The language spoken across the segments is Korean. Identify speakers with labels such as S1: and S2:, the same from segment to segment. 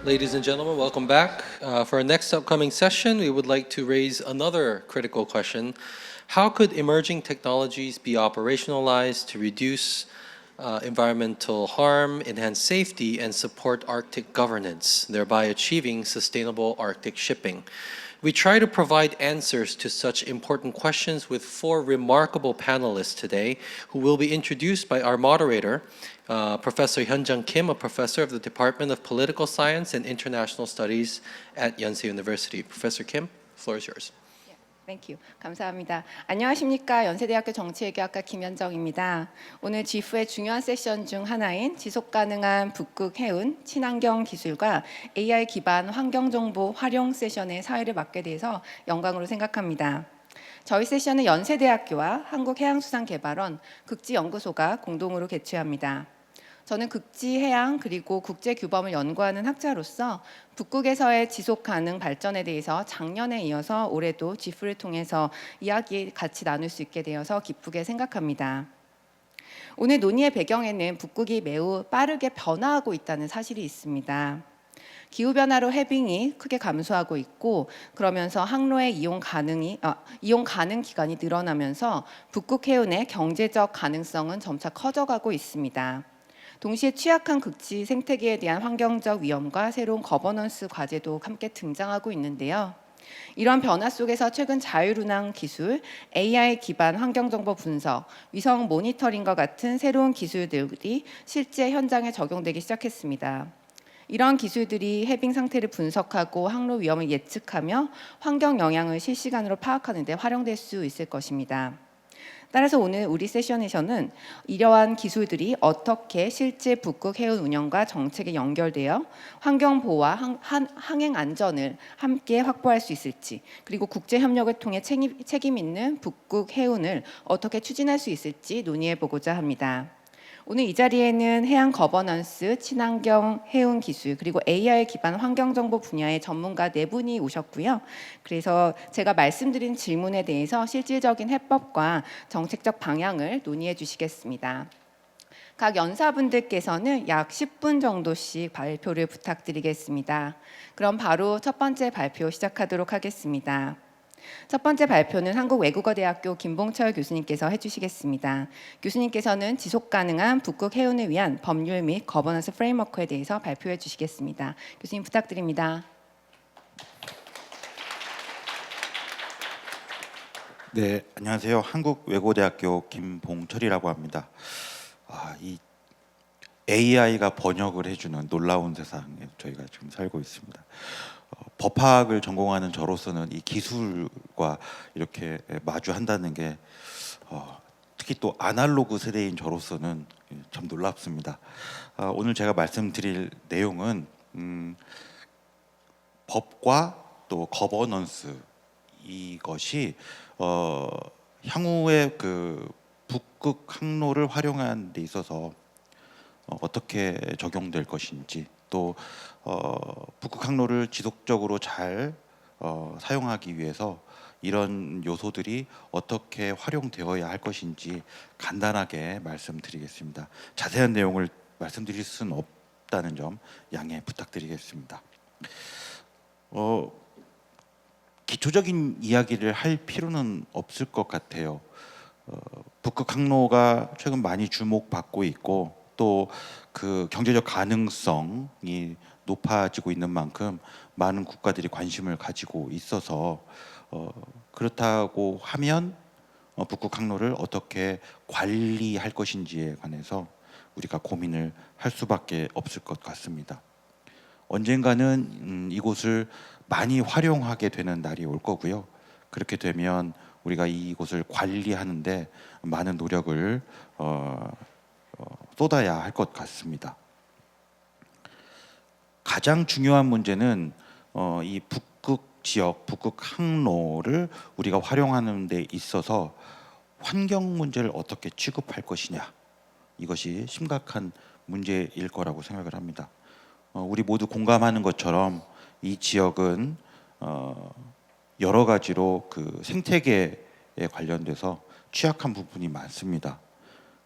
S1: Ladies and gentlemen, welcome back. For our next upcoming session, we would like to raise another critical question. How could emerging technologies be operationalized to reduce environmental harm, enhance safety, and support Arctic governance, thereby achieving sustainable Arctic shipping? We try to provide answers to such important questions with four remarkable panelists today who will be introduced by our moderator, Professor Hyunjung Kim, a professor of the Department of Political Science and International Studies at Yonsei University. Professor Kim, the floor is yours.
S2: Thank you. 감사합니다. 안녕하십니까. 연세대학교 정치외교학과 김현정입니다. 오늘 GIF의 중요한 세션 중 하나인 지속가능한 북극 해운, 친환경 기술과 AI 기반 환경정보 활용 세션의 사회를 맡게 돼서 영광으로 생각합니다. 저희 세션은 연세대학교와 한국해양수산개발원 극지연구소가 공동으로 개최합니다. 저는 극지해양 그리고 국제규범을 연구하는 학자로서 북극에서의 지속가능 발전에 대해서 작년에 이어서 올해도 GIF를 통해서 이야기 같이 나눌 수 있게 되어서 기쁘게 생각합니다. 오늘 논의의 배경에는 북극이 매우 빠르게 변화하고 있다는 사실이 있습니다. 기후변화로 해빙이 크게 감소하고 있고 그러면서 항로의 이용 가능 기간이 늘어나면서 북극 해운의 경제적 가능성은 점차 커져가고 있습니다. 동시에 취약한 극지 생태계에 대한 환경적 위험과 새로운 거버넌스 과제도 함께 등장하고 있는데요. 이런 변화 속에서 최근 자율운항 기술, AI 기반 환경정보 분석, 위성 모니터링과 같은 새로운 기술들이 실제 현장에 적용되기 시작했습니다. 이런 기술들이 해빙 상태를 분석하고 항로 위험을 예측하며 환경 영향을 실시간으로 파악하는 데 활용될 수 있을 것입니다. 따라서 오늘 우리 세션에서는 이러한 기술들이 어떻게 실제 북극 해운 운영과 정책에 연결되어 환경 보호와 항행 안전을 함께 확보할 수 있을지, 그리고 국제 협력을 통해 책임 있는 북극 해운을 어떻게 추진할 수 있을지 논의해 보고자 합니다. 오늘 이 자리에는 해양 거버넌스, 친환경 해운 기술, 그리고 AI 기반 환경정보 분야의 전문가 4분이 오셨고요. 그래서 제가 말씀드린 질문에 대해서 실질적인 해법과 정책적 방향을 논의해 주시겠습니다. 각 연사분들께서는 약 10분 정도씩 발표를 부탁드리겠습니다. 그럼 바로 첫 번째 발표 시작하도록 하겠습니다. 첫 번째 발표는 한국외국어대학교 김봉철 교수님께서 해주시겠습니다. 교수님께서는 지속가능한 북극 해운을 위한 법률 및 거버넌스 프레임워크에 대해서 발표해 주시겠습니다. 교수님 부탁드립니다.
S3: 네, 안녕하세요. 한국외국어대학교 김봉철이라고 합니다. 이 AI가 번역을 해주는 놀라운 세상에 저희가 지금 살고 있습니다. 법학을 전공하는 저로서는 이 기술과 이렇게 마주한다는 게 특히 또 아날로그 세대인 저로서는 참 놀랍습니다. 오늘 제가 말씀드릴 내용은 법과 또 거버넌스 이것이 향후에 그 북극 항로를 활용하는 데 있어서 어떻게 적용될 것인지, 또 북극 항로를 지속적으로 잘 사용하기 위해서 이런 요소들이 어떻게 활용되어야 할 것인지 간단하게 말씀드리겠습니다. 자세한 내용을 말씀드릴 수는 없다는 점 양해 부탁드리겠습니다. 기초적인 이야기를 할 필요는 없을 것 같아요. 북극 항로가 최근 많이 주목받고 있고 또 그 경제적 가능성이 높아지고 있는 만큼 많은 국가들이 관심을 가지고 있어서 그렇다고 하면 북극 항로를 어떻게 관리할 것인지에 관해서 우리가 고민을 할 수밖에 없을 것 같습니다. 언젠가는 이곳을 많이 활용하게 되는 날이 올 거고요. 그렇게 되면 우리가 이곳을 관리하는데 많은 노력을 쏟아야 할 것 같습니다. 가장 중요한 문제는 이 북극 지역, 북극 항로를 우리가 활용하는 데 있어서 환경 문제를 어떻게 취급할 것이냐, 이것이 심각한 문제일 거라고 생각을 합니다. 우리 모두 공감하는 것처럼 이 지역은 여러 가지로 그 생태계에 관련돼서 취약한 부분이 많습니다.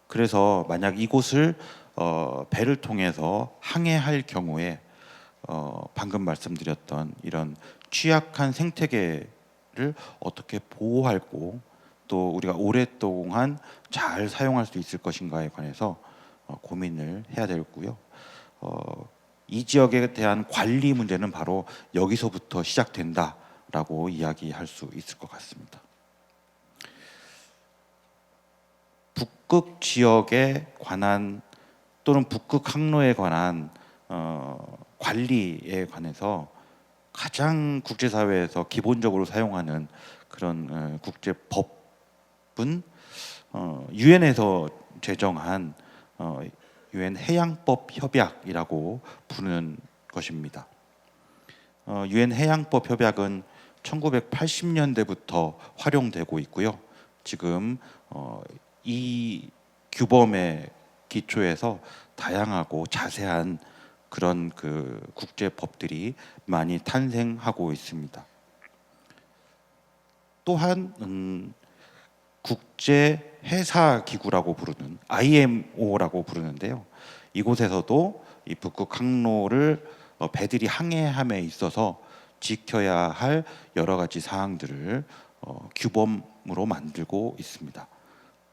S3: 그래서 만약 이곳을 배를 통해서 항해할 경우에 방금 말씀드렸던 이런 취약한 생태계를 어떻게 보호하고 또 우리가 오랫동안 잘 사용할 수 있을 것인가에 관해서 고민을 해야 되고요. 이 지역에 대한 관리 문제는 바로 여기서부터 시작된다라고 이야기할 수 있을 것 같습니다. 북극 지역에 관한 또는 북극 항로에 관한 관리에 관해서 가장 국제사회에서 기본적으로 사용하는 그런 국제법은 유엔에서 제정한 유엔 해양법 협약이라고 부르는 것입니다. 유엔 해양법 협약은 1980년대부터 활용되고 있고요. 지금 이 규범의 기초에서 다양하고 자세한 그런 그 국제법들이 많이 탄생하고 있습니다. 또한 국제 해사 기구라고 부르는 IMO라고 부르는데요. 이곳에서도 이 북극 항로를 배들이 항해함에 있어서 지켜야 할 여러 가지 사항들을 규범으로 만들고 있습니다.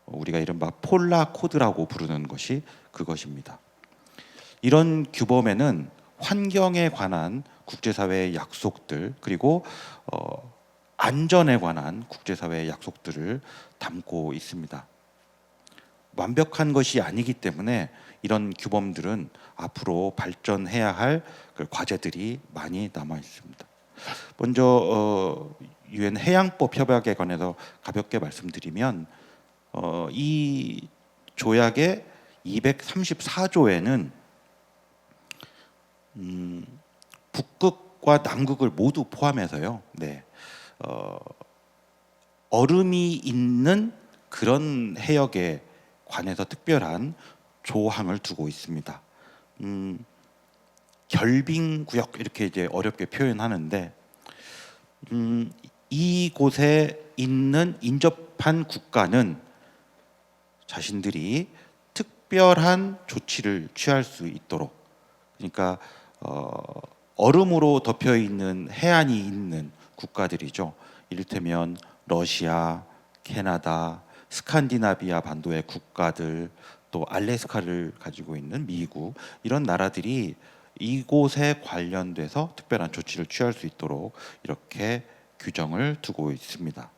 S3: 우리가 이른바 폴라 코드라고 부르는 것이 그것입니다. 이런 규범에는 환경에 관한 국제사회의 약속들 그리고 안전에 관한 국제사회의 약속들을 담고 있습니다. 완벽한 것이 아니기 때문에 이런 규범들은 앞으로 발전해야 할 그 과제들이 많이 남아 있습니다. 먼저 유엔 해양법 협약에 관해서 가볍게 말씀드리면 이 조약의 234조에는 북극과 남극을 모두 포함해서요. 네. 얼음이 있는 그런 해역에 관해서 특별한 조항을 두고 있습니다. 결빙구역 이렇게 이제 어렵게 표현하는데 이곳에 있는 인접한 국가는 자신들이 특별한 조치를 취할 수 있도록, 그러니까 얼음으로 덮여 있는 해안이 있는 국가들이죠. 이를테면 러시아, 캐나다, 스칸디나비아 반도의 국가들, 또 알래스카를 가지고 있는 미국, 이런 나라들이 이곳에 관련돼서 특별한 조치를 취할 수 있도록 이렇게 규정을 두고 있습니다.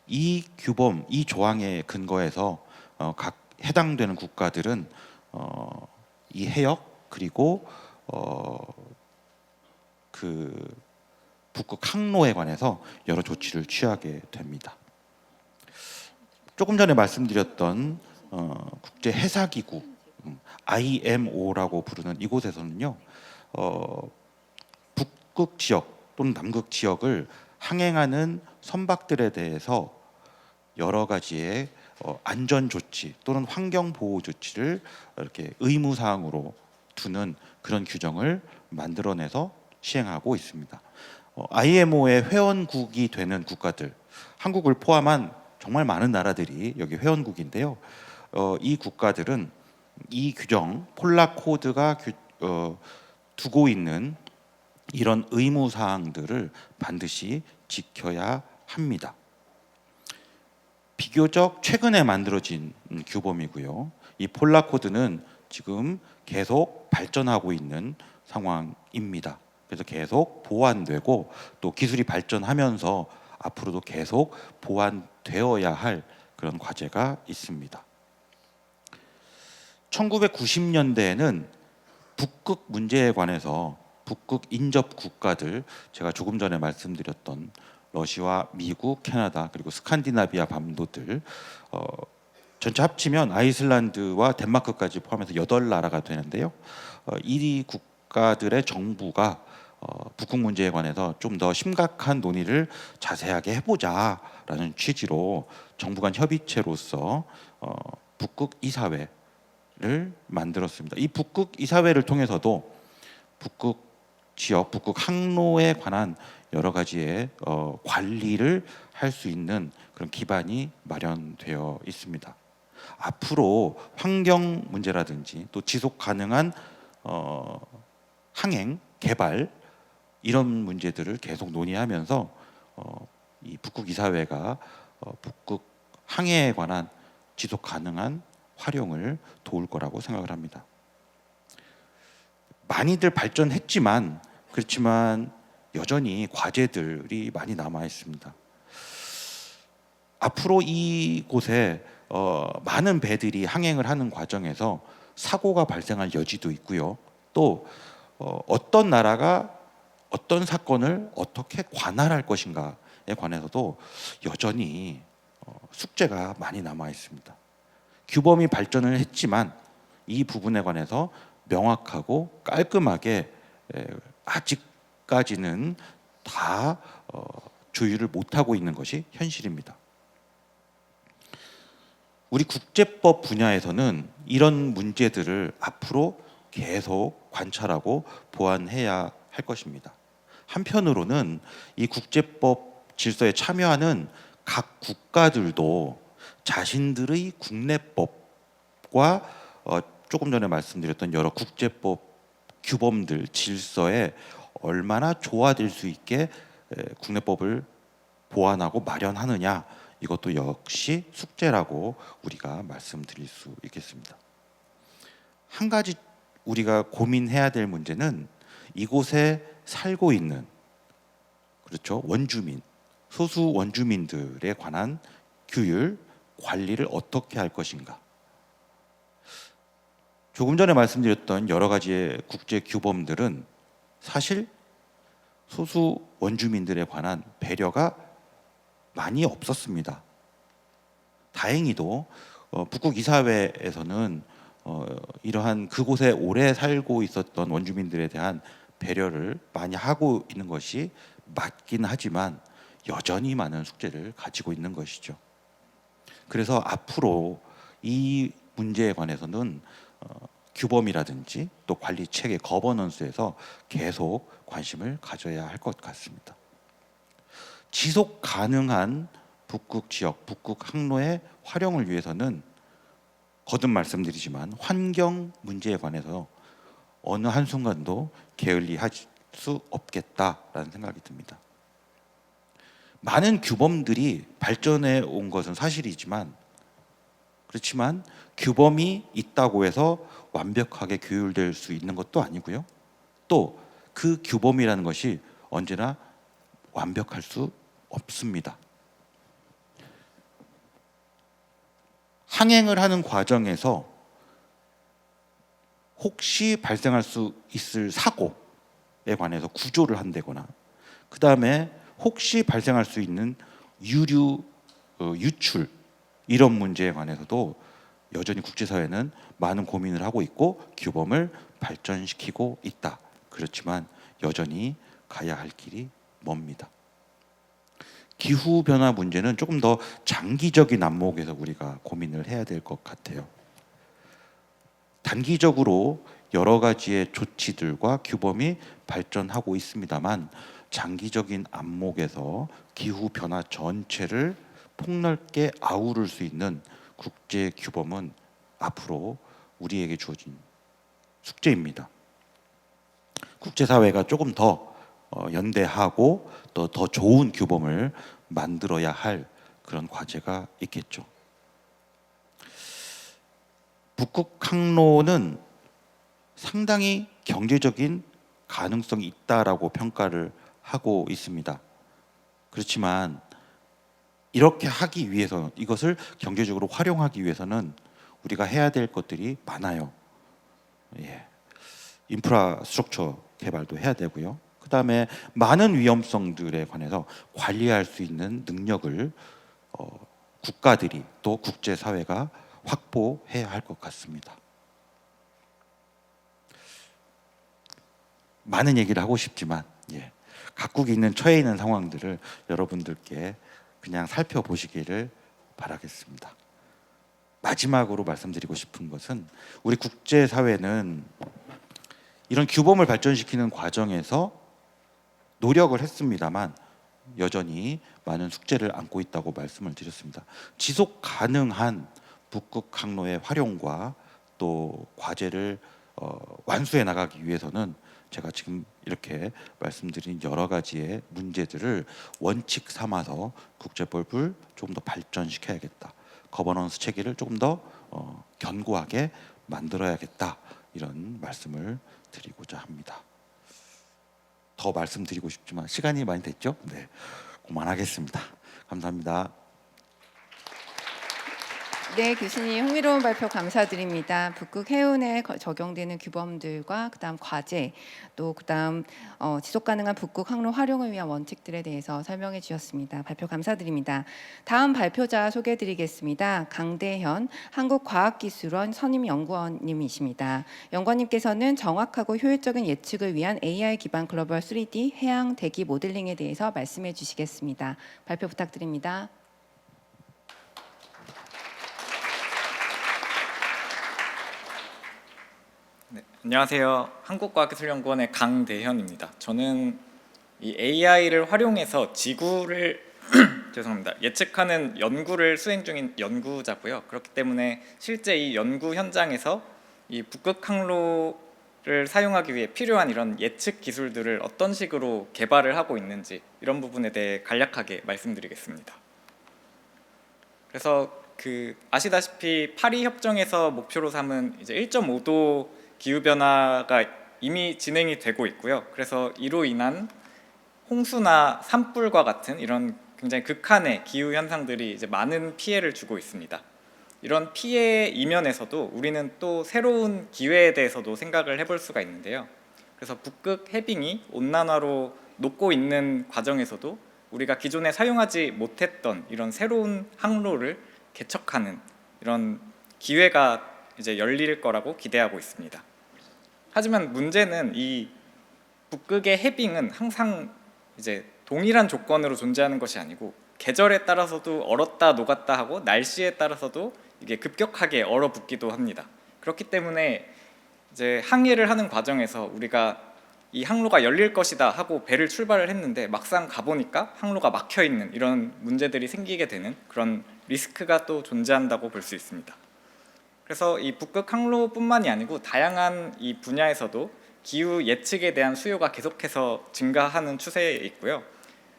S3: 이 규범, 이 조항에 근거해서 각 해당되는 국가들은 이 해역 그리고 그 북극 항로에 관해서 여러 조치를 취하게 됩니다. 조금 전에 말씀드렸던 국제 해사기구 IMO라고 부르는 이곳에서는요, 북극 지역 또는 남극 지역을 항행하는 선박들에 대해서 여러 가지의 안전 조치 또는 환경 보호 조치를 이렇게 의무 사항으로 두는 그런 규정을 만들어내서 시행하고 있습니다. IMO의 회원국이 되는 국가들, 한국을 포함한 정말 많은 나라들이 여기 회원국인데요. 이 국가들은 이 규정, 폴라 코드가 두고 있는 이런 의무 사항들을 반드시 지켜야 합니다. 비교적 최근에 만들어진 규범이고요. 이 폴라 코드는 지금 계속 발전하고 있는 상황입니다. 그래서 계속 보완되고 또 기술이 발전하면서 앞으로도 계속 보완되어야 할 그런 과제가 있습니다. 1990년대에는 북극 문제에 관해서 북극 인접 국가들, 제가 조금 전에 말씀드렸던 러시아, 미국, 캐나다 그리고 스칸디나비아 반도들 전체 합치면 아이슬란드와 덴마크까지 포함해서 8나라가 되는데요. 이 국가들의 정부가 북극 문제에 관해서 좀 더 심각한 논의를 자세하게 해보자라는 취지로 정부 간 협의체로서 북극 이사회를 만들었습니다. 이 북극 이사회를 통해서도 북극 지역, 북극 항로에 관한 여러 가지의 관리를 할 수 있는 그런 기반이 마련되어 있습니다. 앞으로 환경 문제라든지 또 지속 가능한 항행, 개발 이런 문제들을 계속 논의하면서 이 북극 이사회가 북극 항해에 관한 지속 가능한 활용을 도울 거라고 생각을 합니다. 많이들 발전했지만 그렇지만 여전히 과제들이 많이 남아 있습니다. 앞으로 이곳에 많은 배들이 항행을 하는 과정에서 사고가 발생할 여지도 있고요. 또 어떤 나라가 어떤 사건을 어떻게 관할할 것인가에 관해서도 여전히 숙제가 많이 남아 있습니다. 규범이 발전을 했지만 이 부분에 관해서 명확하고 깔끔하게 아직까지는 다 조율을 못하고 있는 것이 현실입니다. 우리 국제법 분야에서는 이런 문제들을 앞으로 계속 관찰하고 보완해야 할 것입니다. 한편으로는 이 국제법 질서에 참여하는 각 국가들도 자신들의 국내법과 조금 전에 말씀드렸던 여러 국제법 규범들 질서에 얼마나 조화될 수 있게 국내법을 보완하고 마련하느냐, 이것도 역시 숙제라고 우리가 말씀드릴 수 있겠습니다. 한 가지 우리가 고민해야 될 문제는 이곳에 살고 있는, 그렇죠, 원주민, 소수 원주민들에 관한 규율, 관리를 어떻게 할 것인가. 조금 전에 말씀드렸던 여러 가지의 국제 규범들은 사실 소수 원주민들에 관한 배려가 많이 없었습니다. 다행히도 북극 이사회에서는 이러한 그곳에 오래 살고 있었던 원주민들에 대한 배려를 많이 하고 있는 것이 맞긴 하지만 여전히 많은 숙제를 가지고 있는 것이죠. 그래서 앞으로 이 문제에 관해서는 규범이라든지 또 관리 체계, 거버넌스에서 계속 관심을 가져야 할 것 같습니다. 지속 가능한 북극 지역, 북극 항로의 활용을 위해서는 거듭 말씀드리지만 환경 문제에 관해서 어느 한순간도 게을리할 수 없겠다라는 생각이 듭니다. 많은 규범들이 발전해 온 것은 사실이지만, 그렇지만 규범이 있다고 해서 완벽하게 규율될 수 있는 것도 아니고요. 또 그 규범이라는 것이 언제나 완벽할 수 없습니다. 항행을 하는 과정에서 혹시 발생할 수 있을 사고에 관해서 구조를 한다거나, 그 다음에 혹시 발생할 수 있는 유류 유출, 이런 문제에 관해서도 여전히 국제사회는 많은 고민을 하고 있고 규범을 발전시키고 있다. 그렇지만 여전히 가야 할 길이 멉니다. 기후변화 문제는 조금 더 장기적인 안목에서 우리가 고민을 해야 될 것 같아요. 단기적으로 여러 가지의 조치들과 규범이 발전하고 있습니다만, 장기적인 안목에서 기후변화 전체를 폭넓게 아우를 수 있는 국제 규범은 앞으로 우리에게 주어진 숙제입니다. 국제사회가 조금 더 연대하고 또 더 좋은 규범을 만들어야 할 그런 과제가 있겠죠. 북극 항로는 상당히 경제적인 가능성이 있다라고 평가를 하고 있습니다. 그렇지만 이렇게 하기 위해서, 이것을 경제적으로 활용하기 위해서는 우리가 해야 될 것들이 많아요. 인프라스트럭처 개발도 해야 되고요. 그 다음에 많은 위험성들에 관해서 관리할 수 있는 능력을 국가들이 또 국제사회가 확보해야 할 것 같습니다. 많은 얘기를 하고 싶지만 각국이 처해 있는 상황들을 여러분들께 그냥 살펴보시기를 바라겠습니다. 마지막으로 말씀드리고 싶은 것은, 우리 국제사회는 이런 규범을 발전시키는 과정에서 노력을 했습니다만 여전히 많은 숙제를 안고 있다고 말씀을 드렸습니다. 지속 가능한 북극 항로의 활용과 또 과제를 완수해 나가기 위해서는 제가 지금 이렇게 말씀드린 여러 가지의 문제들을 원칙 삼아서 국제법을 조금 더 발전시켜야겠다. 거버넌스 체계를 조금 더 견고하게 만들어야겠다. 이런 말씀을 드리고자 합니다. 더 말씀드리고 싶지만 시간이 많이 됐죠? 네, 그만하겠습니다. 감사합니다.
S2: 네, 교수님 흥미로운 발표 감사드립니다. 북극 해운에 적용되는 규범들과 그다음 과제, 또 그다음 지속 가능한 북극 항로 활용을 위한 원칙들에 대해서 설명해 주셨습니다. 발표 감사드립니다. 다음 발표자 소개해 드리겠습니다. 강대현 한국과학기술원 선임연구원님이십니다. 연구원님께서는 정확하고 효율적인 예측을 위한 AI 기반 글로벌 3D 해양 대기 모델링에 대해서 말씀해 주시겠습니다. 발표 부탁드립니다.
S4: 네, 안녕하세요. 한국과학기술연구원의 강대현입니다. 저는 이 AI를 활용해서 지구를 죄송합니다. 예측하는 연구를 수행 중인 연구자고요. 그렇기 때문에 실제 이 연구 현장에서 이 북극 항로를 사용하기 위해 필요한 이런 예측 기술들을 어떤 식으로 개발을 하고 있는지 이런 부분에 대해 간략하게 말씀드리겠습니다. 그래서 아시다시피 파리 협정에서 목표로 삼은 이제 1.5도 기후 변화가 이미 진행이 되고 있고요. 그래서 이로 인한 홍수나 산불과 같은 이런 굉장히 극한의 기후 현상들이 이제 많은 피해를 주고 있습니다. 이런 피해 이면에서도 우리는 또 새로운 기회에 대해서도 생각을 해볼 수가 있는데요. 그래서 북극 해빙이 온난화로 녹고 있는 과정에서도 우리가 기존에 사용하지 못했던 이런 새로운 항로를 개척하는 이런 기회가 이제 열릴 거라고 기대하고 있습니다. 하지만 문제는 이 북극의 해빙은 항상 이제 동일한 조건으로 존재하는 것이 아니고 계절에 따라서도 얼었다 녹았다 하고 날씨에 따라서도 이게 급격하게 얼어붙기도 합니다. 그렇기 때문에 이제 항해를 하는 과정에서 우리가 이 항로가 열릴 것이다 하고 배를 출발을 했는데 막상 가보니까 항로가 막혀 있는 이런 문제들이 생기게 되는 그런 리스크가 또 존재한다고 볼 수 있습니다. 그래서 이 북극 항로뿐만이 아니고 다양한 이 분야에서도 기후 예측에 대한 수요가 계속해서 증가하는 추세에 있고요.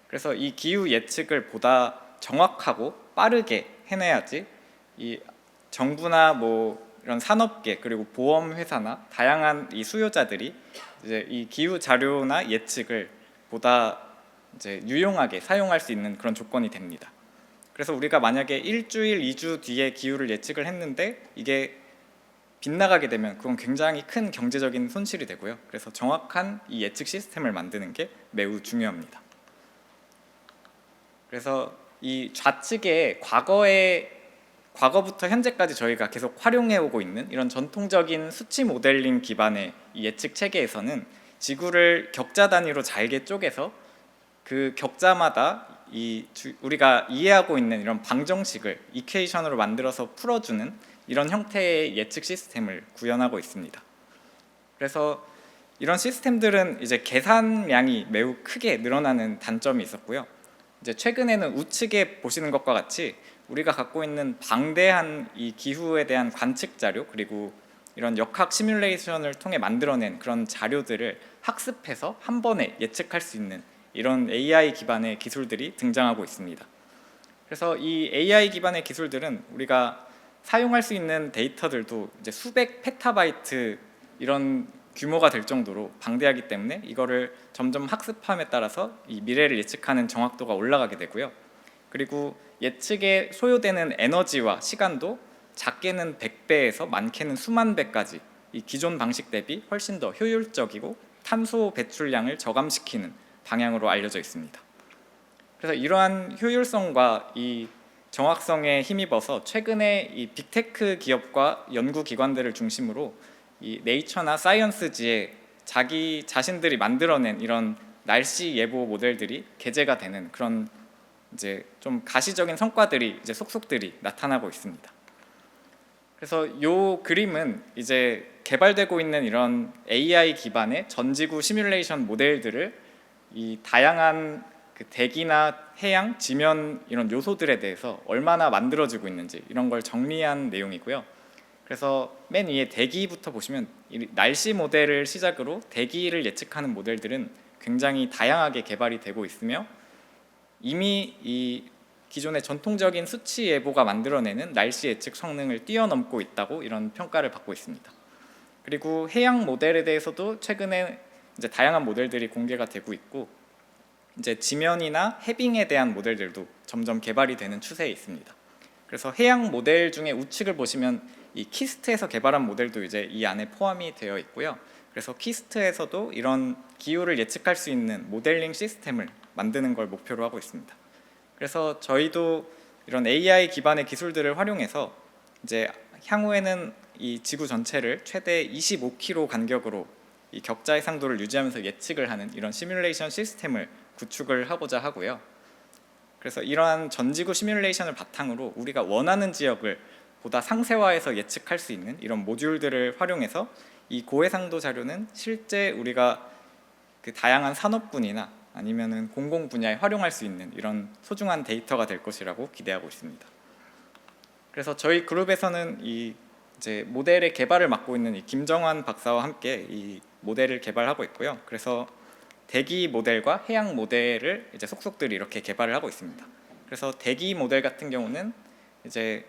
S4: 그래서 이 기후 예측을 보다 정확하고 빠르게 해내야지 이 정부나 뭐 이런 산업계 그리고 보험 회사나 다양한 이 수요자들이 이제 이 기후 자료나 예측을 보다 이제 유용하게 사용할 수 있는 그런 조건이 됩니다. 그래서 우리가 만약에 일주일, 2주 뒤에 기후를 예측을 했는데 이게 빗나가게 되면 그건 굉장히 큰 경제적인 손실이 되고요. 그래서 정확한 이 예측 시스템을 만드는 게 매우 중요합니다. 그래서 이 좌측에 과거부터 현재까지 저희가 계속 활용해 오고 있는 이런 전통적인 수치 모델링 기반의 이 예측 체계에서는 지구를 격자 단위로 잘게 쪼개서 그 격자마다 우리가 이해하고 있는 이런 방정식을 이퀘이션으로 만들어서 풀어주는 이런 형태의 예측 시스템을 구현하고 있습니다. 그래서 이런 시스템들은 이제 계산량이 매우 크게 늘어나는 단점이 있었고요. 이제 최근에는 우측에 보시는 것과 같이 우리가 갖고 있는 방대한 이 기후에 대한 관측 자료 그리고 이런 역학 시뮬레이션을 통해 만들어낸 그런 자료들을 학습해서 한 번에 예측할 수 있는 이런 AI 기반의 기술들이 등장하고 있습니다. 그래서 이 AI 기반의 기술들은 우리가 사용할 수 있는 데이터들도 이제 수백 페타바이트 이런 규모가 될 정도로 방대하기 때문에 이거를 점점 학습함에 따라서 이 미래를 예측하는 정확도가 올라가게 되고요. 그리고 예측에 소요되는 에너지와 시간도 작게는 100배에서 많게는 수만 배까지 이 기존 방식 대비 훨씬 더 효율적이고 탄소 배출량을 저감시키는 방향으로 알려져 있습니다. 그래서 이러한 효율성과 이 정확성에 힘입어서 최근에 이 빅테크 기업과 연구기관들을 중심으로 이 네이처나 사이언스지에 자기 자신들이 만들어낸 이런 날씨 예보 모델들이 게재가 되는 그런 이제 좀 가시적인 성과들이 이제 속속들이 나타나고 있습니다. 그래서 이 그림은 이제 개발되고 있는 이런 AI 기반의 전지구 시뮬레이션 모델들을 이 다양한 그 대기나 해양, 지면 이런 요소들에 대해서 얼마나 만들어지고 있는지 이런 걸 정리한 내용이고요. 그래서 맨 위에 대기부터 보시면 이 날씨 모델을 시작으로 대기를 예측하는 모델들은 굉장히 다양하게 개발이 되고 있으며 이미 이 기존의 전통적인 수치 예보가 만들어내는 날씨 예측 성능을 뛰어넘고 있다고 이런 평가를 받고 있습니다. 그리고 해양 모델에 대해서도 최근에 이제 다양한 모델들이 공개가 되고 있고 이제 지면이나 해빙에 대한 모델들도 점점 개발이 되는 추세에 있습니다. 그래서 해양 모델 중에 우측을 보시면 이 키스트에서 개발한 모델도 이제 이 안에 포함이 되어 있고요. 그래서 키스트에서도 이런 기후를 예측할 수 있는 모델링 시스템을 만드는 걸 목표로 하고 있습니다. 그래서 저희도 이런 AI 기반의 기술들을 활용해서 이제 향후에는 이 지구 전체를 최대 25km 간격으로 이 격자 해상도를 유지하면서 예측을 하는 이런 시뮬레이션 시스템을 구축을 하고자 하고요. 그래서 이러한 전지구 시뮬레이션을 바탕으로 우리가 원하는 지역을 보다 상세화해서 예측할 수 있는 이런 모듈들을 활용해서 이 고해상도 자료는 실제 우리가 그 다양한 산업군이나 아니면은 공공 분야에 활용할 수 있는 이런 소중한 데이터가 될 것이라고 기대하고 있습니다. 그래서 저희 그룹에서는 이 이제 모델의 개발을 맡고 있는 이 김정환 박사와 함께 이 모델을 개발하고 있고요. 그래서 대기 모델과 해양 모델을 이제 속속들이 이렇게 개발을 하고 있습니다. 그래서 대기 모델 같은 경우는 이제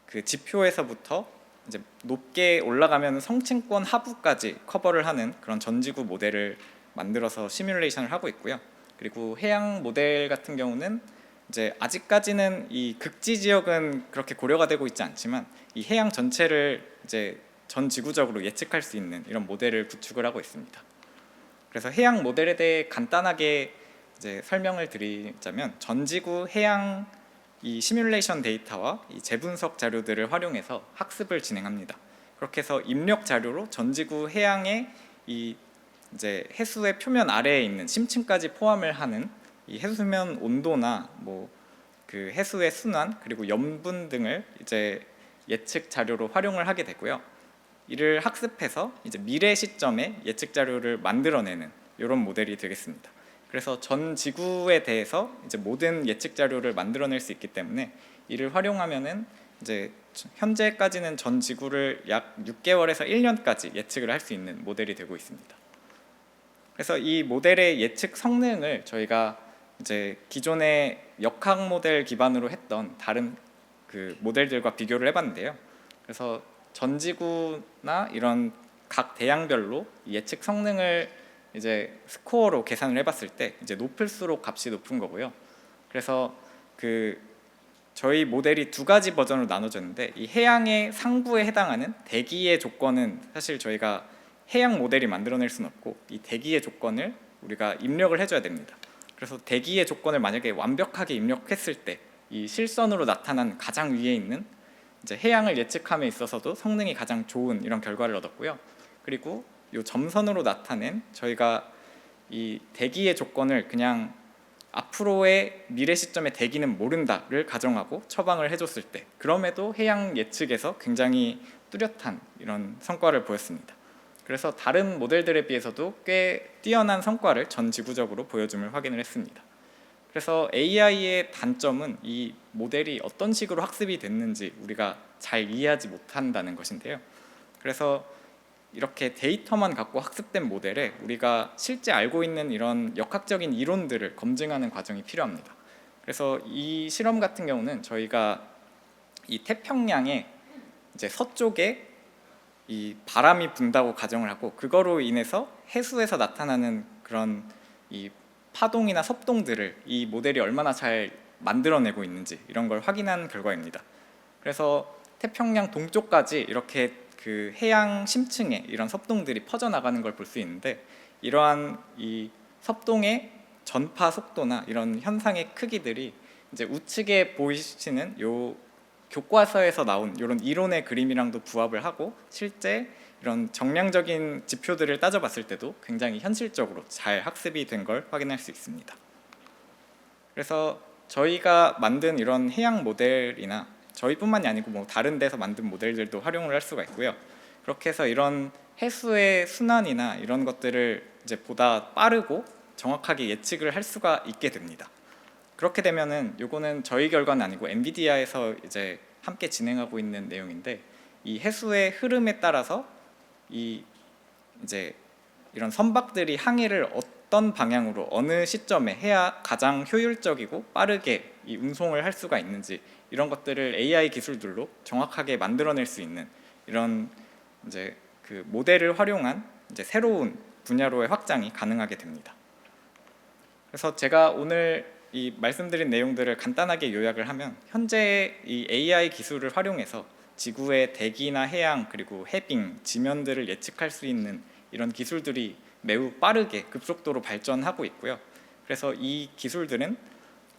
S4: 그 지표에서부터 이제 높게 올라가면 성층권 하부까지 커버를 하는 그런 전지구 모델을 만들어서 시뮬레이션을 하고 있고요. 그리고 해양 모델 같은 경우는 이제 아직까지는 이 극지 지역은 그렇게 고려가 되고 있지 않지만 이 해양 전체를 이제 전 지구적으로 예측할 수 있는 이런 모델을 구축을 하고 있습니다. 그래서 해양 모델에 대해 간단하게 이제 설명을 드리자면 전지구 해양 이 시뮬레이션 데이터와 이 재분석 자료들을 활용해서 학습을 진행합니다. 그렇게 해서 입력 자료로 전지구 해양의 이 이제 해수의 표면 아래에 있는 심층까지 포함을 하는 이 해수면 온도나 뭐 그 해수의 순환 그리고 염분 등을 이제 예측 자료로 활용을 하게 되고요. 이를 학습해서 이제 미래 시점에 예측 자료를 만들어내는 이런 모델이 되겠습니다. 그래서 전 지구에 대해서 이제 모든 예측 자료를 만들어낼 수 있기 때문에 이를 활용하면은 이제 현재까지는 전 지구를 약 6개월에서 1년까지 예측을 할 수 있는 모델이 되고 있습니다. 그래서 이 모델의 예측 성능을 저희가 이제 기존의 역학 모델 기반으로 했던 다른 그 모델들과 비교를 해봤는데요. 그래서 전지구나 이런 각 대양별로 예측 성능을 이제 스코어로 계산을 해봤을 때 이제 높을수록 값이 높은 거고요. 그래서 그 저희 모델이 두 가지 버전으로 나눠졌는데 이 해양의 상부에 해당하는 대기의 조건은 사실 저희가 해양 모델이 만들어낼 수는 없고 이 대기의 조건을 우리가 입력을 해줘야 됩니다. 그래서 대기의 조건을 만약에 완벽하게 입력했을 때 이 실선으로 나타난 가장 위에 있는 이제 해양을 예측함에 있어서도 성능이 가장 좋은 이런 결과를 얻었고요. 그리고 이 점선으로 나타낸 저희가 이 대기의 조건을 그냥 앞으로의 미래 시점의 대기는 모른다를 가정하고 처방을 해줬을 때 그럼에도 해양 예측에서 굉장히 뚜렷한 이런 성과를 보였습니다. 그래서 다른 모델들에 비해서도 꽤 뛰어난 성과를 전 지구적으로 보여줌을 확인을 했습니다. 그래서 AI의 단점은 이 모델이 어떤 식으로 학습이 됐는지 우리가 잘 이해하지 못한다는 것인데요. 그래서 이렇게 데이터만 갖고 학습된 모델에 우리가 실제 알고 있는 이런 역학적인 이론들을 검증하는 과정이 필요합니다. 그래서 이 실험 같은 경우는 저희가 이 태평양의 이제 서쪽에 이 바람이 분다고 가정을 하고 그거로 인해서 해수에서 나타나는 그런 이 파동이나 섭동들을 이 모델이 얼마나 잘 만들어내고 있는지 이런 걸 확인한 결과입니다. 그래서 태평양 동쪽까지 이렇게 그 해양 심층에 이런 섭동들이 퍼져나가는 걸 볼 수 있는데 이러한 이 섭동의 전파 속도나 이런 현상의 크기들이 이제 우측에 보이시는 요 교과서에서 나온 이런 이론의 그림이랑도 부합을 하고 실제 이런 정량적인 지표들을 따져봤을 때도 굉장히 현실적으로 잘 학습이 된 걸 확인할 수 있습니다. 그래서 저희가 만든 이런 해양 모델이나 저희뿐만이 아니고 뭐 다른 데서 만든 모델들도 활용을 할 수가 있고요. 그렇게 해서 이런 해수의 순환이나 이런 것들을 이제 보다 빠르고 정확하게 예측을 할 수가 있게 됩니다. 그렇게 되면은 요거는 저희 결과는 아니고 엔비디아에서 이제 함께 진행하고 있는 내용인데 이 해수의 흐름에 따라서 이제 이런 선박들이 항해를 어떤 방향으로 어느 시점에 해야 가장 효율적이고 빠르게 이 운송을 할 수가 있는지 이런 것들을 AI 기술들로 정확하게 만들어낼 수 있는 이런 이제 그 모델을 활용한 이제 새로운 분야로의 확장이 가능하게 됩니다. 그래서 제가 오늘 이 말씀드린 내용들을 간단하게 요약을 하면 현재 이 AI 기술을 활용해서 지구의 대기나 해양 그리고 해빙, 지면들을 예측할 수 있는 이런 기술들이 매우 빠르게 급속도로 발전하고 있고요. 그래서 이 기술들은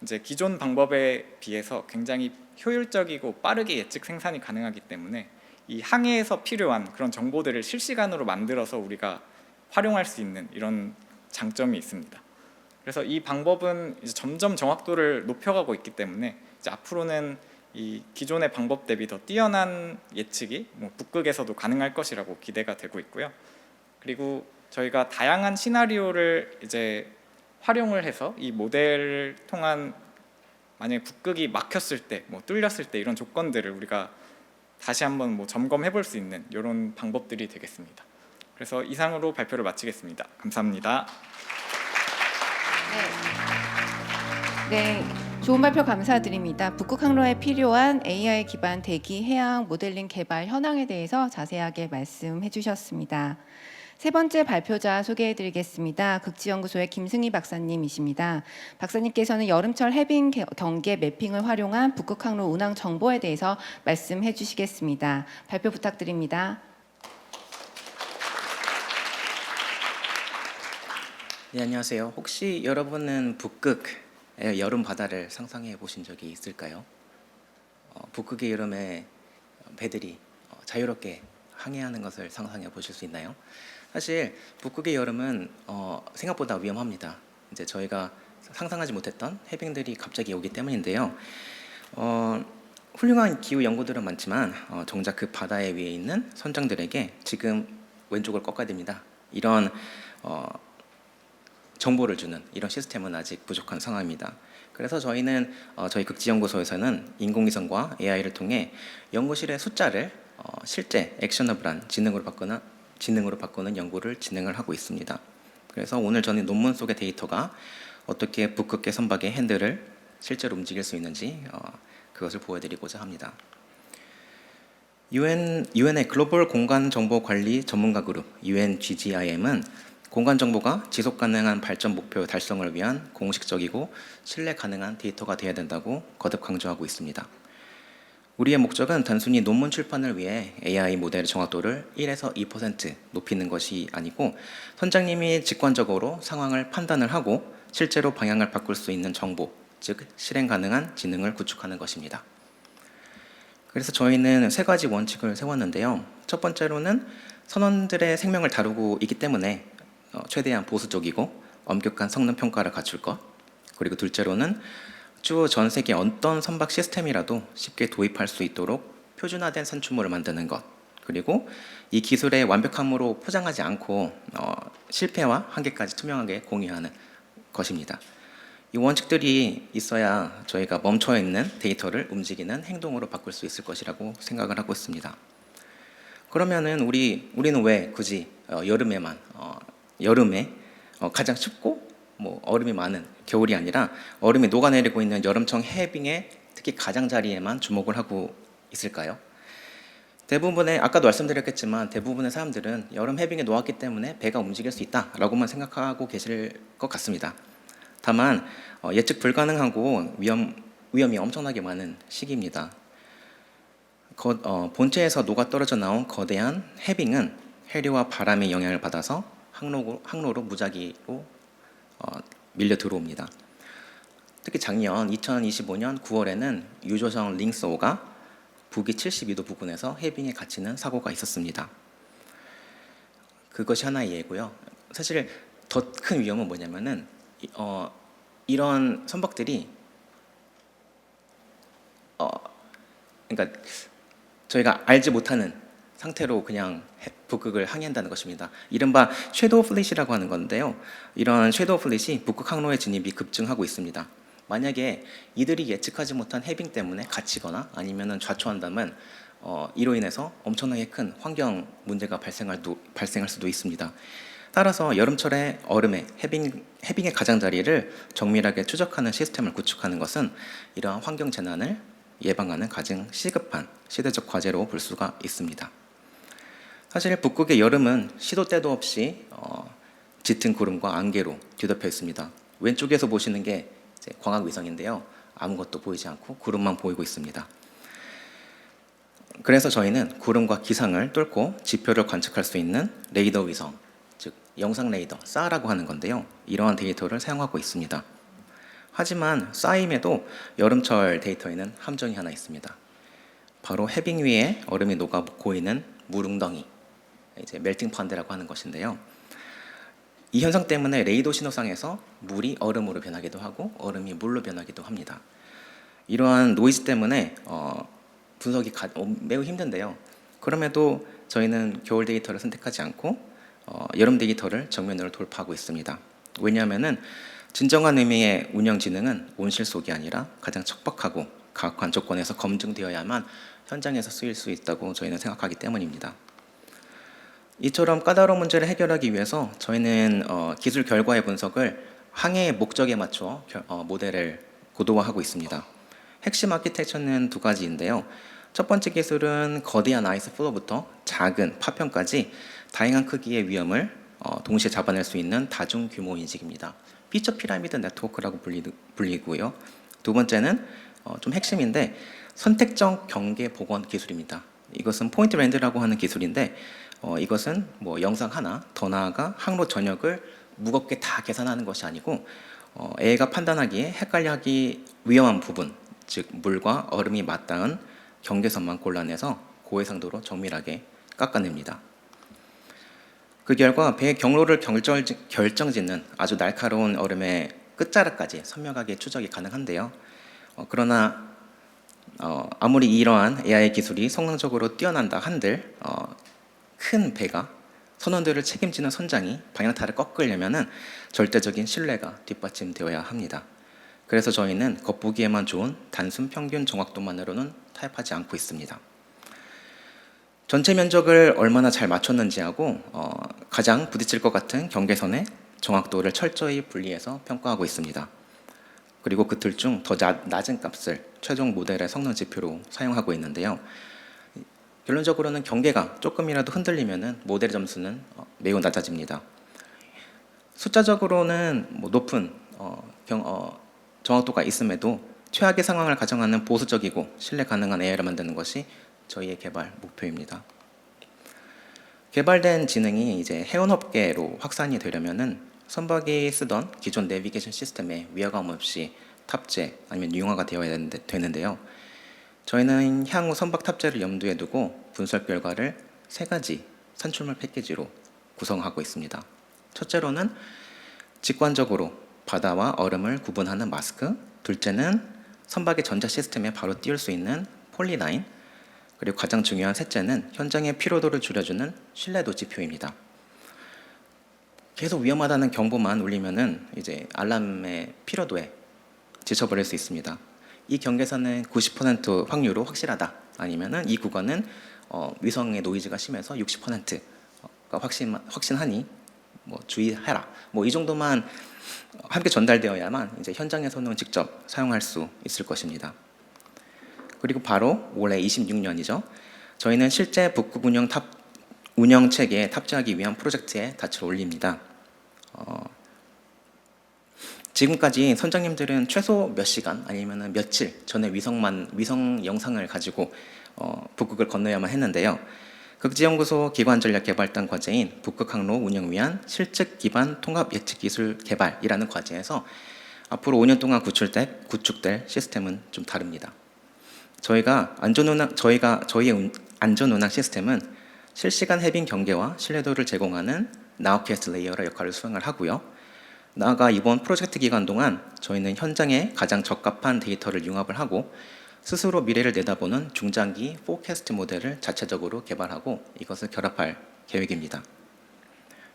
S4: 이제 기존 방법에 비해서 굉장히 효율적이고 빠르게 예측 생산이 가능하기 때문에 이 항해에서 필요한 그런 정보들을 실시간으로 만들어서 우리가 활용할 수 있는 이런 장점이 있습니다. 그래서 이 방법은 이제 점점 정확도를 높여가고 있기 때문에 이제 앞으로는 이 기존의 방법 대비 더 뛰어난 예측이 북극에서도 가능할 것이라고 기대가 되고 있고요. 그리고 저희가 다양한 시나리오를 이제 활용을 해서 이 모델을 통한 만약에 북극이 막혔을 때, 뚫렸을 때 이런 조건들을 우리가 다시 한번 점검해 볼 수 있는 이런 방법들이 되겠습니다. 그래서 이상으로 발표를 마치겠습니다. 감사합니다.
S2: 네, 좋은 발표 감사드립니다. 북극 항로에 필요한 AI 기반 대기 해양 모델링 개발 현황에 대해서 자세하게 말씀해 주셨습니다. 세 번째 발표자 소개해드리겠습니다. 극지연구소의 김승희 박사님이십니다. 박사님께서는 여름철 해빙 경계 매핑을 활용한 북극 항로 운항 정보에 대해서 말씀해 주시겠습니다. 발표 부탁드립니다.
S5: 네, 안녕하세요. 혹시 여러분은 북극의 여름 바다를 상상해 보신 적이 있을까요? 북극의 여름에 배들이 자유롭게 항해하는 것을 상상해 보실 수 있나요? 사실 북극의 여름은 생각보다 위험합니다. 이제 저희가 상상하지 못했던 해빙들이 갑자기 오기 때문인데요. 훌륭한 기후 연구들은 많지만 정작 그 바다 위에 있는 선장들에게 지금 왼쪽을 꺾어야 됩니다. 이런 정보를 주는 이런 시스템은 아직 부족한 상황입니다. 그래서 저희는 저희 극지연구소에서는 인공위성과 AI를 통해 연구실의 숫자를 실제 액셔너블한 지능으로 바꾸는 연구를 진행을 하고 있습니다. 그래서 오늘 저는 논문 속의 데이터가 어떻게 북극계 선박의 핸들을 실제로 움직일 수 있는지 그것을 보여드리고자 합니다. UN의 글로벌 공간 정보 관리 전문가 그룹 UNGGIM은 공간 정보가 지속 가능한 발전 목표 달성을 위한 공식적이고 신뢰 가능한 데이터가 되어야 된다고 거듭 강조하고 있습니다. 우리의 목적은 단순히 논문 출판을 위해 AI 모델의 정확도를 1에서 2% 높이는 것이 아니고 선장님이 직관적으로 상황을 판단을 하고 실제로 방향을 바꿀 수 있는 정보, 즉 실행 가능한 지능을 구축하는 것입니다. 그래서 저희는 세 가지 원칙을 세웠는데요. 첫 번째로는 선원들의 생명을 다루고 있기 때문에 최대한 보수적이고 엄격한 성능 평가를 갖출 것, 그리고 둘째로는 추후 전 세계 어떤 선박 시스템이라도 쉽게 도입할 수 있도록 표준화된 산출물을 만드는 것, 그리고 이 기술의 완벽함으로 포장하지 않고 실패와 한계까지 투명하게 공유하는 것입니다. 이 원칙들이 있어야 저희가 멈춰있는 데이터를 움직이는 행동으로 바꿀 수 있을 것이라고 생각을 하고 있습니다. 그러면은 우리는 왜 굳이 여름에 가장 춥고 얼음이 많은 겨울이 아니라 얼음이 녹아내리고 있는 여름철 해빙의 특히 가장자리에만 주목을 하고 있을까요? 아까도 말씀드렸겠지만 대부분의 사람들은 여름 해빙에 놓았기 때문에 배가 움직일 수 있다라고만 생각하고 계실 것 같습니다. 다만 예측 불가능하고 위험이 엄청나게 많은 시기입니다. 본체에서 녹아떨어져 나온 거대한 해빙은 해류와 바람의 영향을 받아서 항로로 무작위로 밀려 들어옵니다. 특히 작년 2025년 9월에는 유조선 링스호가 북위 72도 부근에서 해빙에 갇히는 사고가 있었습니다. 그것이 하나의 예고요. 사실 더 큰 위험은 뭐냐면은 이런 선박들이 그러니까 저희가 알지 못하는 상태로 그냥 북극을 항해한다는 것입니다. 이른바 섀도우 플릿이라고 하는 건데요. 이런 섀도우 플릿이 북극 항로의 진입이 급증하고 있습니다. 만약에 이들이 예측하지 못한 해빙 때문에 갇히거나 아니면 좌초한다면 이로 인해서 엄청나게 큰 환경 문제가 발생할 수도 있습니다. 따라서 여름철에 얼음의 해빙의 가장자리를 정밀하게 추적하는 시스템을 구축하는 것은 이러한 환경 재난을 예방하는 가장 시급한 시대적 과제로 볼 수가 있습니다. 사실 북극의 여름은 시도 때도 없이 짙은 구름과 안개로 뒤덮여 있습니다. 왼쪽에서 보시는 게 이제 광학위성인데요. 아무것도 보이지 않고 구름만 보이고 있습니다. 그래서 저희는 구름과 기상을 뚫고 지표를 관측할 수 있는 레이더 위성, 즉 영상 레이더, SAR라고 하는 건데요. 이러한 데이터를 사용하고 있습니다. 하지만 SAR임에도 여름철 데이터에는 함정이 하나 있습니다. 바로 해빙 위에 얼음이 녹아 고이는 물웅덩이, 이제 멜팅 펀드라고 하는 것인데요. 이 현상 때문에 레이더 신호상에서 물이 얼음으로 변하기도 하고 얼음이 물로 변하기도 합니다. 이러한 노이즈 때문에 분석이 매우 힘든데요. 그럼에도 저희는 겨울 데이터를 선택하지 않고 여름 데이터를 정면으로 돌파하고 있습니다. 왜냐하면은 진정한 의미의 운영 지능은 온실 속이 아니라 가장 척박하고 가혹한 조건에서 검증되어야만 현장에서 쓰일 수 있다고 저희는 생각하기 때문입니다. 이처럼 까다로운 문제를 해결하기 위해서 저희는 기술 결과의 분석을 항해의 목적에 맞춰 모델을 고도화하고 있습니다. 핵심 아키텍처는 두 가지인데요. 첫 번째 기술은 거대한 아이스 플로부터 작은 파편까지 다양한 크기의 위험을 동시에 잡아낼 수 있는 다중 규모 인식입니다. 피처 피라미드 네트워크라고 불리고요. 두 번째는 좀 핵심인데 선택적 경계 복원 기술입니다. 이것은 포인트 랜드라고 하는 기술인데 이것은 뭐 영상 하나, 더 나아가 항로 전역을 무겁게 다 계산하는 것이 아니고 AI가 판단하기에 헷갈려하기 위험한 부분, 즉 물과 얼음이 맞닿은 경계선만 골라내서 고해상도로 정밀하게 깎아냅니다. 그 결과 배의 경로를 결정짓는 아주 날카로운 얼음의 끝자락까지 선명하게 추적이 가능한데요. 그러나 아무리 이러한 AI 기술이 성능적으로 뛰어난다 한들 큰 배가 선원들을 책임지는 선장이 방향타를 꺾으려면은 절대적인 신뢰가 뒷받침되어야 합니다. 그래서 저희는 겉보기에만 좋은 단순 평균 정확도만으로는 타협하지 않고 있습니다. 전체 면적을 얼마나 잘 맞췄는지하고 가장 부딪힐 것 같은 경계선의 정확도를 철저히 분리해서 평가하고 있습니다. 그리고 그 틀 중 더 낮은 값을 최종 모델의 성능 지표로 사용하고 있는데요. 결론적으로는 경계가 조금이라도 흔들리면은 모델 점수는 매우 낮아집니다. 숫자적으로는 높은 정확도가 있음에도 최악의 상황을 가정하는 보수적이고 신뢰 가능한 AI를 만드는 것이 저희의 개발 목표입니다. 개발된 지능이 이제 해운업계로 확산이 되려면은 선박이 쓰던 기존 내비게이션 시스템에 위화감 없이 탑재 아니면 융화가 되어야 되는데요. 저희는 향후 선박 탑재를 염두에 두고 분석 결과를 3가지 산출물 패키지로 구성하고 있습니다. 첫째로는 직관적으로 바다와 얼음을 구분하는 마스크, 둘째는 선박의 전자 시스템에 바로 띄울 수 있는 폴리라인, 그리고 가장 중요한 셋째는 현장의 피로도를 줄여주는 신뢰도 지표입니다. 계속 위험하다는 경보만 울리면은 이제 알람의 피로도에 지쳐버릴 수 있습니다. 이 경계선은 90% 확률로 확실하다, 아니면은 이 구간은 위성의 노이즈가 심해서 60%가 확신하니 주의해라. 이 정도만 함께 전달되어야만 이제 현장에서는 직접 사용할 수 있을 것입니다. 그리고 바로 올해 26년이죠. 저희는 실제 북극 운영 체계에 탑재하기 위한 프로젝트에 닻을 올립니다. 지금까지 선장님들은 최소 몇 시간 아니면 며칠 전에 위성 영상을 가지고 북극을 건너야만 했는데요. 극지연구소 기관전략개발단 과제인 북극항로 운영 위한 실측 기반 통합 예측 기술 개발이라는 과제에서 앞으로 5년 동안 구축될 시스템은 좀 다릅니다. 저희의 안전운항 시스템은 실시간 해빙 경계와 신뢰도를 제공하는 나우캐스트 레이어의 역할을 수행을 하고요. 나아가 이번 프로젝트 기간 동안 저희는 현장에 가장 적합한 데이터를 융합을 하고 스스로 미래를 내다보는 중장기 포캐스트 모델을 자체적으로 개발하고 이것을 결합할 계획입니다.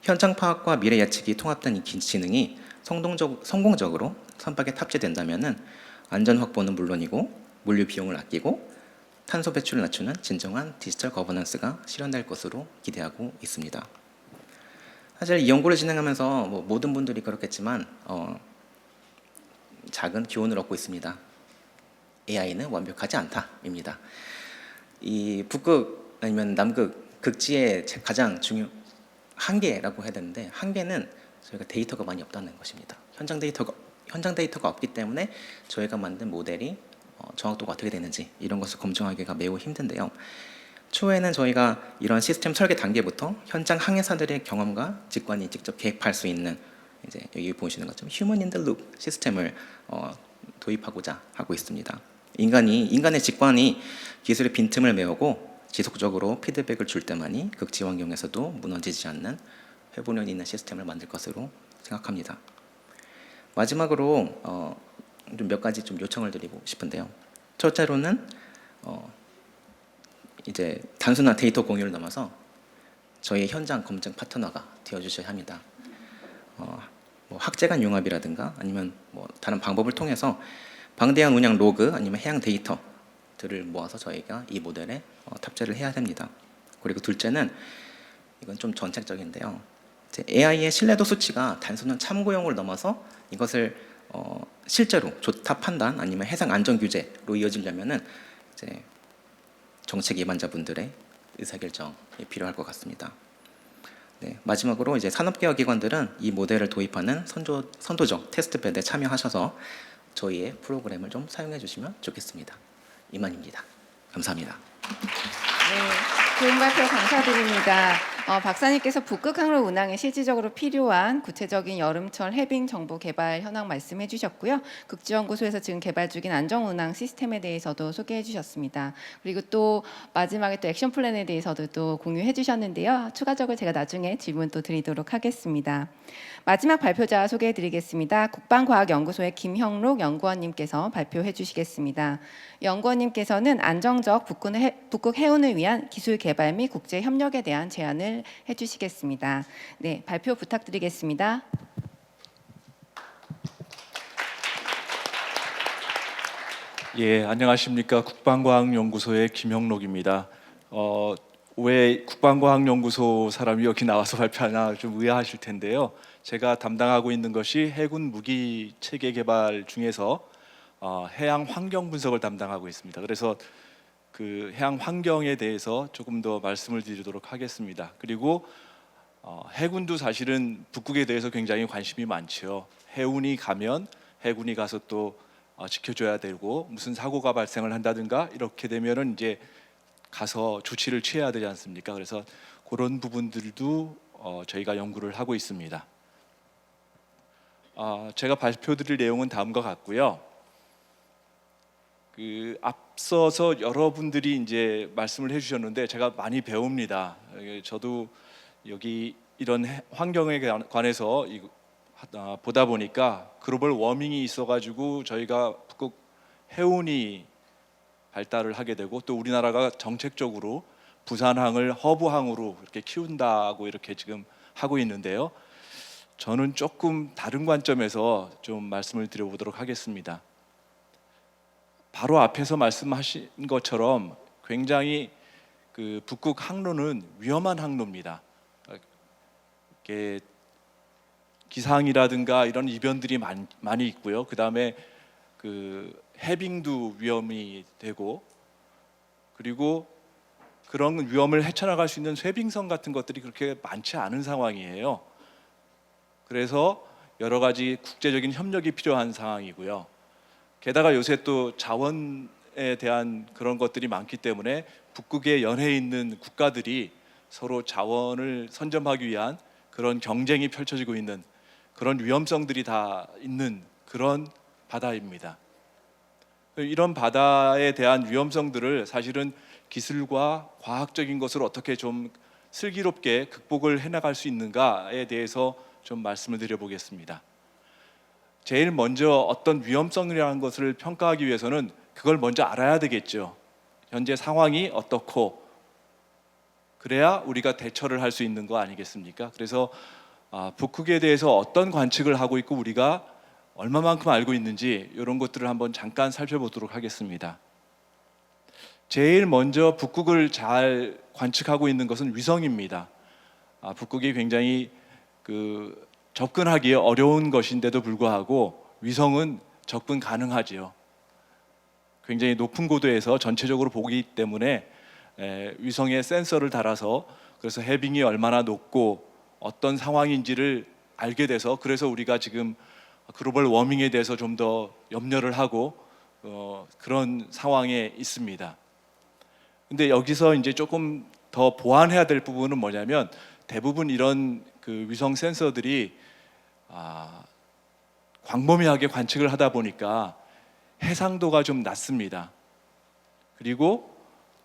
S5: 현장 파악과 미래 예측이 통합된 이 지능이 성공적으로 선박에 탑재된다면 안전 확보는 물론이고 물류 비용을 아끼고 탄소 배출을 낮추는 진정한 디지털 거버넌스가 실현될 것으로 기대하고 있습니다. 사실 이 연구를 진행하면서 모든 분들이 그렇겠지만 작은 교훈을 얻고 있습니다. AI는 완벽하지 않다입니다. 이 북극 아니면 남극 극지의 가장 중요 한계라고 해야 되는데, 한계는 저희가 데이터가 많이 없다는 것입니다. 현장 데이터가 없기 때문에 저희가 만든 모델이 정확도가 어떻게 되는지 이런 것을 검증하기가 매우 힘든데요. 초에는 저희가 이런 시스템 설계 단계부터 현장 항해사들의 경험과 직관이 직접 개입할 수 있는, 이제 여기 보시는 것처럼 휴먼 인 더 룹 시스템을 도입하고자 하고 있습니다. 인간의 직관이 기술의 빈틈을 메우고 지속적으로 피드백을 줄 때만이 극지 환경에서도 무너지지 않는 회복력 있는 시스템을 만들 것으로 생각합니다. 마지막으로 좀 몇 가지 좀 요청을 드리고 싶은데요. 첫째로는 이제 단순한 데이터 공유를 넘어서 저희 현장 검증 파트너가 되어주셔야 합니다. 뭐 학제간 융합이라든가 아니면 뭐 다른 방법을 통해서 방대한 운영 로그 아니면 해양 데이터들을 모아서 저희가 이 모델에 탑재를 해야 됩니다. 그리고 둘째는 이건 좀 정책적인데요. AI의 신뢰도 수치가 단순한 참고용을 넘어서 이것을 실제로 조타 판단 아니면 해상 안전 규제로 이어지려면은 이제 정책 예반자분들의 의사결정이 필요할 것 같습니다. 네, 마지막으로 이제 산업개혁기관들은 이 모델을 도입하는 선도적 테스트bed에 참여하셔서 저희의 프로그램을 좀 사용해 주시면 좋겠습니다. 이만입니다. 감사합니다.
S2: 네, 좋은 발표 감사드립니다. 박사님께서 북극 항로 운항에 실질적으로 필요한 구체적인 여름철 해빙 정보 개발 현황 말씀해 주셨고요. 극지연구소에서 지금 개발 중인 안정 운항 시스템에 대해서도 소개해 주셨습니다. 그리고 또 마지막에 또 액션 플랜에 대해서도 또 공유해 주셨는데요. 추가적으로 제가 나중에 질문 또 드리도록 하겠습니다. 마지막 발표자 소개해 드리겠습니다. 국방과학연구소의 김형록 연구원님께서 발표해 주시겠습니다. 연구원님께서는 안정적 북극 해운을 위한 기술 개발 및 국제 협력에 대한 제안을 해주시겠습니다. 네, 발표 부탁드리겠습니다.
S6: 예, 안녕하십니까. 국방과학연구소의 김형록입니다. 왜 국방과학연구소 사람이 여기 나와서 발표하나 좀 의아하실 텐데요. 제가 담당하고 있는 것이 해군 무기 체계 개발 중에서 해양 환경 분석을 담당하고 있습니다. 그래서 그 해양 환경에 대해서 조금 더 말씀을 드리도록 하겠습니다. 그리고 해군도 사실은 북극에 대해서 굉장히 관심이 많죠. 해운이 가면 해군이 가서 또 지켜줘야 되고 무슨 사고가 발생을 한다든가 이렇게 되면은 이제 가서 조치를 취해야 되지 않습니까? 그래서 그런 부분들도 저희가 연구를 하고 있습니다. 제가 발표드릴 내용은 다음과 같고요. 그 앞서서 여러분들이 이제 말씀을 해주셨는데 제가 많이 배웁니다. 저도 여기 이런 환경에 관해서 보다 보니까 글로벌 워밍이 있어가지고 저희가 북극 해운이 발달을 하게 되고 또 우리나라가 정책적으로 부산항을 허브항으로 이렇게 키운다고 이렇게 지금 하고 있는데요. 저는 조금 다른 관점에서 좀 말씀을 드려보도록 하겠습니다. 바로 앞에서 말씀하신 것처럼 굉장히 그 북극 항로는 위험한 항로입니다. 이렇게 기상이라든가 이런 이변들이 많이 있고요. 그 다음에 그 해빙도 위험이 되고 그리고 그런 위험을 헤쳐나갈 수 있는 쇄빙선 같은 것들이 그렇게 많지 않은 상황이에요. 그래서 여러 가지 국제적인 협력이 필요한 상황이고요. 게다가 요새 또 자원에 대한 그런 것들이 많기 때문에 북극에 연해 있는 국가들이 서로 자원을 선점하기 위한 그런 경쟁이 펼쳐지고 있는 그런 위험성들이 다 있는 그런 바다입니다. 이런 바다에 대한 위험성들을 사실은 기술과 과학적인 것을 어떻게 좀 슬기롭게 극복을 해나갈 수 있는가에 대해서 좀 말씀을 드려보겠습니다. 제일 먼저 어떤 위험성이라는 것을 평가하기 위해서는 그걸 먼저 알아야 되겠죠. 현재 상황이 어떻고 그래야 우리가 대처를 할 수 있는 거 아니겠습니까? 그래서 북극에 대해서 어떤 관측을 하고 있고 우리가 얼마만큼 알고 있는지 이런 것들을 한번 잠깐 살펴보도록 하겠습니다. 제일 먼저 북극을 잘 관측하고 있는 것은 위성입니다. 북극이 굉장히 접근하기 어려운 것인데도 불구하고 위성은 접근 가능하지요. 굉장히 높은 고도에서 전체적으로 보기 때문에 위성에 센서를 달아서 그래서 해빙이 얼마나 높고 어떤 상황인지를 알게 돼서 그래서 우리가 지금 글로벌 워밍에 대해서 좀 더 염려를 하고 그런 상황에 있습니다. 근데 여기서 이제 조금 더 보완해야 될 부분은 뭐냐면 대부분 이런 위성 센서들이 광범위하게 관측을 하다 보니까 해상도가 좀 낮습니다. 그리고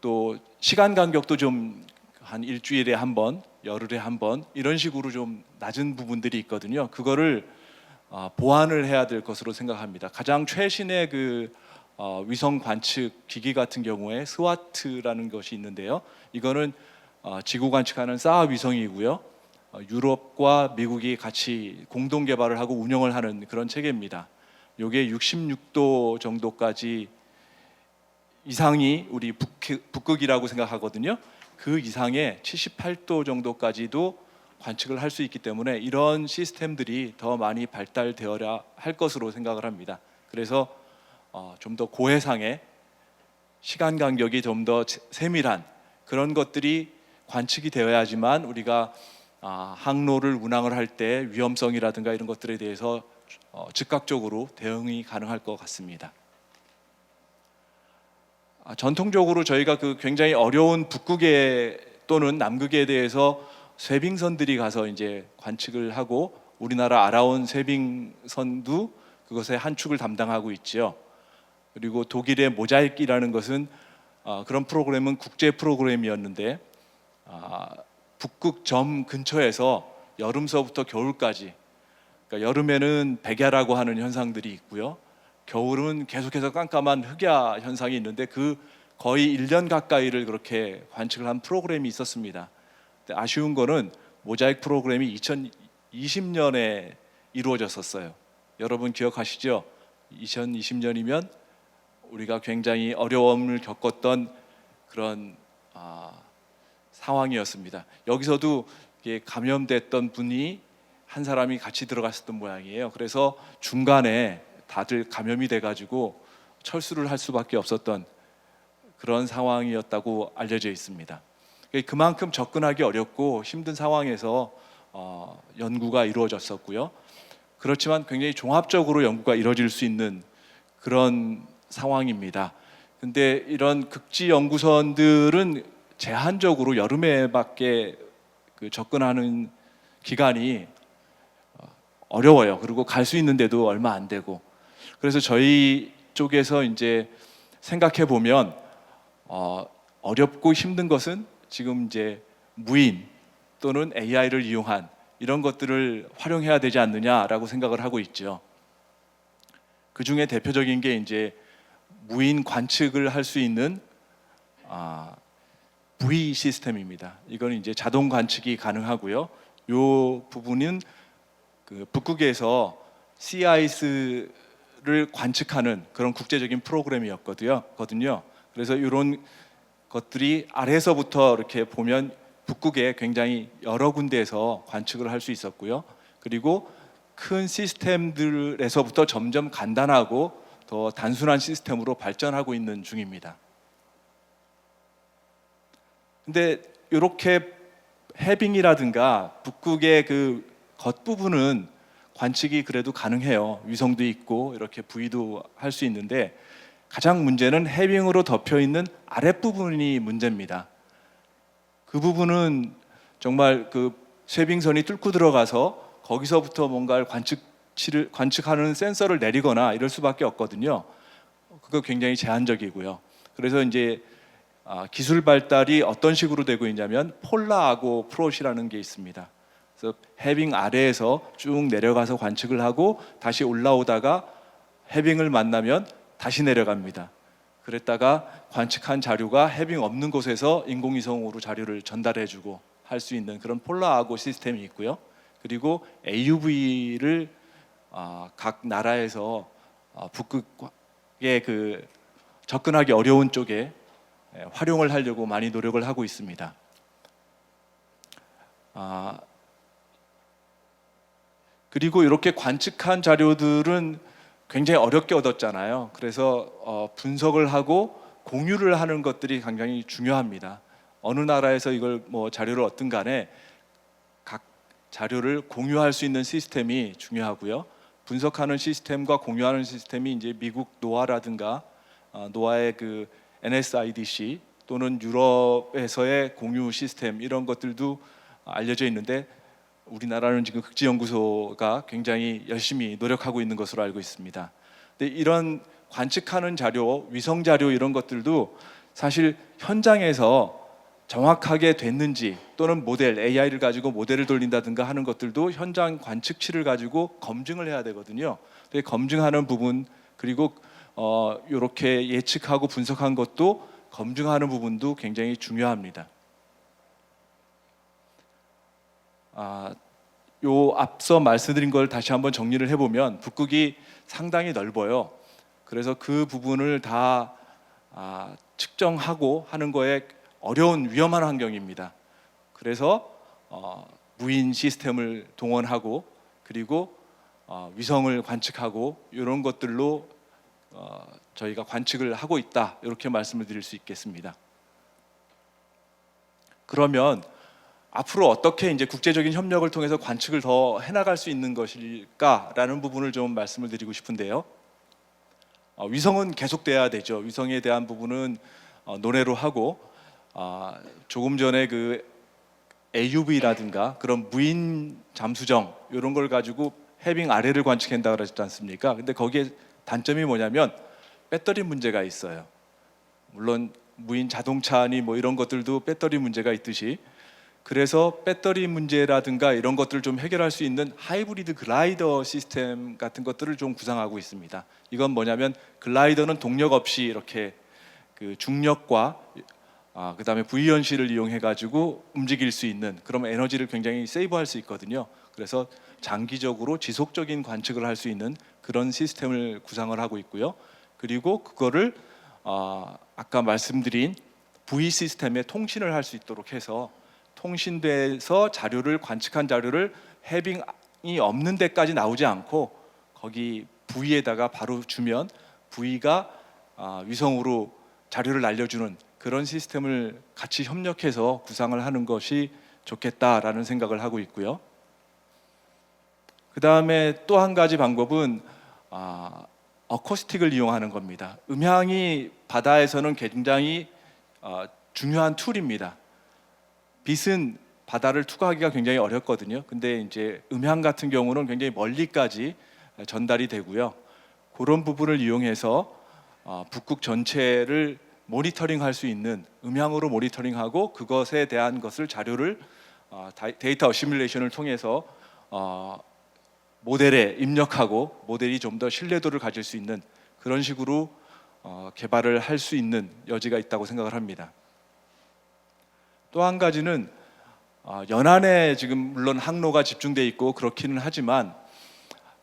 S6: 또 시간 간격도 좀 한 일주일에 한 번, 열흘에 한 번 이런 식으로 좀 낮은 부분들이 있거든요. 그거를 보완을 해야 될 것으로 생각합니다. 가장 최신의 위성 관측 기기 같은 경우에 스와트라는 것이 있는데요. 이거는 지구 관측하는 사하 위성이고요. 유럽과 미국이 같이 공동 개발을 하고 운영을 하는 그런 체계입니다. 이게 66도 정도까지 이상이 우리 북극이라고 생각하거든요. 그 이상의 78도 정도까지도 관측을 할 수 있기 때문에 이런 시스템들이 더 많이 발달되어야 할 것으로 생각을 합니다. 그래서 좀 더 고해상의 시간 간격이 좀 더 세밀한 그런 것들이 관측이 되어야지만 우리가 항로를 운항을 할 때 위험성이라든가 이런 것들에 대해서 즉각적으로 대응이 가능할 것 같습니다. 전통적으로 저희가 굉장히 어려운 북극에 또는 남극에 대해서 쇄빙선들이 가서 이제 관측을 하고 우리나라 알아온 쇄빙선도 그것의 한 축을 담당하고 있죠. 그리고 독일의 모자이크라는 것은 그런 프로그램은 국제 프로그램이었는데 북극 점 근처에서 여름서부터 겨울까지, 그러니까 여름에는 백야라고 하는 현상들이 있고요. 겨울은 계속해서 깜깜한 흑야 현상이 있는데 거의 1년 가까이를 그렇게 관측을 한 프로그램이 있었습니다. 근데 아쉬운 거는 모자이크 프로그램이 2020년에 이루어졌었어요. 여러분 기억하시죠? 2020년이면 우리가 굉장히 어려움을 겪었던 그런 상황이었습니다. 여기서도 감염됐던 분이 한 사람이 같이 들어갔었던 모양이에요. 그래서 중간에 다들 감염이 돼가지고 철수를 할 수밖에 없었던 그런 상황이었다고 알려져 있습니다. 그만큼 접근하기 어렵고 힘든 상황에서 연구가 이루어졌었고요. 그렇지만 굉장히 종합적으로 연구가 이루어질 수 있는 그런 상황입니다. 근데 이런 극지 연구선들은 제한적으로 여름에밖에 접근하는 기간이 어려워요. 그리고 갈 수 있는데도 얼마 안 되고. 그래서 저희 쪽에서 이제 생각해 보면 어렵고 힘든 것은 지금 이제 무인 또는 AI를 이용한 이런 것들을 활용해야 되지 않느냐라고 생각을 하고 있죠. 그 중에 대표적인 게 이제 무인 관측을 할 수 있는 V 시스템입니다. 이건 이제 자동 관측이 가능하고요. 이 부분은 북극에서 씨아이스를 관측하는 그런 국제적인 프로그램이었거든요. 그래서 이런 것들이 아래에서부터 이렇게 보면 북극에 굉장히 여러 군데에서 관측을 할 수 있었고요. 그리고 큰 시스템들에서부터 점점 간단하고 더 단순한 시스템으로 발전하고 있는 중입니다. 근데 이렇게 해빙이라든가 북극의 겉부분은 관측이 그래도 가능해요. 위성도 있고 이렇게 부위도 할 수 있는데 가장 문제는 해빙으로 덮여 있는 아랫부분이 문제입니다. 그 부분은 정말 쇄빙선이 뚫고 들어가서 거기서부터 뭔가를 관측하는 센서를 내리거나 이럴 수밖에 없거든요. 그거 굉장히 제한적이고요. 그래서 이제 기술 발달이 어떤 식으로 되고 있냐면 폴라하고 프롯이라는 게 있습니다. 그래서 해빙 아래에서 쭉 내려가서 관측을 하고 다시 올라오다가 해빙을 만나면 다시 내려갑니다. 그랬다가 관측한 자료가 해빙 없는 곳에서 인공위성으로 자료를 전달해주고 할 수 있는 그런 폴라하고 시스템이 있고요. 그리고 AUV를 각 나라에서 북극에 접근하기 어려운 쪽에 활용을 하려고 많이 노력을 하고 있습니다. 그리고 이렇게 관측한 자료들은 굉장히 어렵게 얻었잖아요. 그래서 분석을 하고 공유를 하는 것들이 굉장히 중요합니다. 어느 나라에서 이걸 뭐 자료를 얻든 간에 각 자료를 공유할 수 있는 시스템이 중요하고요. 분석하는 시스템과 공유하는 시스템이 이제 미국 노아라든가 노아의 그 NSIDC 또는 유럽에서의 공유 시스템 이런 것들도 알려져 있는데 우리나라는 지금 극지연구소가 굉장히 열심히 노력하고 있는 것으로 알고 있습니다. 근데 이런 관측하는 자료, 위성 자료 이런 것들도 사실 현장에서 정확하게 됐는지 또는 모델, AI를 가지고 모델을 돌린다든가 하는 것들도 현장 관측치를 가지고 검증을 해야 되거든요. 근데 검증하는 부분 그리고 이렇게 예측하고 분석한 것도 검증하는 부분도 굉장히 중요합니다. 요 앞서 말씀드린 걸 다시 한번 정리를 해보면 북극이 상당히 넓어요. 그래서 그 부분을 다 측정하고 하는 거에 어려운 위험한 환경입니다. 그래서 무인 시스템을 동원하고 그리고 위성을 관측하고 이런 것들로 저희가 관측을 하고 있다 이렇게 말씀을 드릴 수 있겠습니다. 그러면 앞으로 어떻게 이제 국제적인 협력을 통해서 관측을 더 해나갈 수 있는 것일까라는 부분을 좀 말씀을 드리고 싶은데요. 위성은 계속돼야 되죠. 위성에 대한 부분은 논외로 하고 조금 전에 그 AUV라든가 그런 무인 잠수정 이런 걸 가지고 해빙 아래를 관측한다고 그러지 않습니까? 근데 거기에 단점이 뭐냐면 배터리 문제가 있어요. 물론 무인 자동차니 뭐 이런 것들도 배터리 문제가 있듯이 그래서 배터리 문제라든가 이런 것들을 좀 해결할 수 있는 하이브리드 글라이더 시스템 같은 것들을 좀 구상하고 있습니다. 이건 뭐냐면 글라이더는 동력 없이 이렇게 그 중력과 그다음에 부위연실을 이용해 가지고 움직일 수 있는 그런 에너지를 굉장히 세이브할 수 있거든요. 그래서 장기적으로 지속적인 관측을 할 수 있는 그런 시스템을 구상을 하고 있고요. 그리고 그거를 아까 말씀드린 부위 시스템에 통신을 할 수 있도록 해서 통신돼서 자료를 관측한 자료를 해빙이 없는 데까지 나오지 않고 거기 부위에다가 바로 주면 부위가 위성으로 자료를 날려주는 그런 시스템을 같이 협력해서 구상을 하는 것이 좋겠다라는 생각을 하고 있고요. 그 다음에 또 한 가지 방법은 어쿠스틱을 이용하는 겁니다. 음향이 바다에서는 굉장히 중요한 툴입니다. 빛은 바다를 투과하기가 굉장히 어렵거든요. 근데 이제 음향 같은 경우는 굉장히 멀리까지 전달이 되고요. 그런 부분을 이용해서 북극 전체를 모니터링할 수 있는 음향으로 모니터링하고 그것에 대한 것을 자료를 데이터 어시뮬레이션을 통해서 모델에 입력하고 모델이 좀 더 신뢰도를 가질 수 있는 그런 식으로 개발을 할 수 있는 여지가 있다고 생각을 합니다. 또 한 가지는 연안에 지금 물론 항로가 집중돼 있고 그렇기는 하지만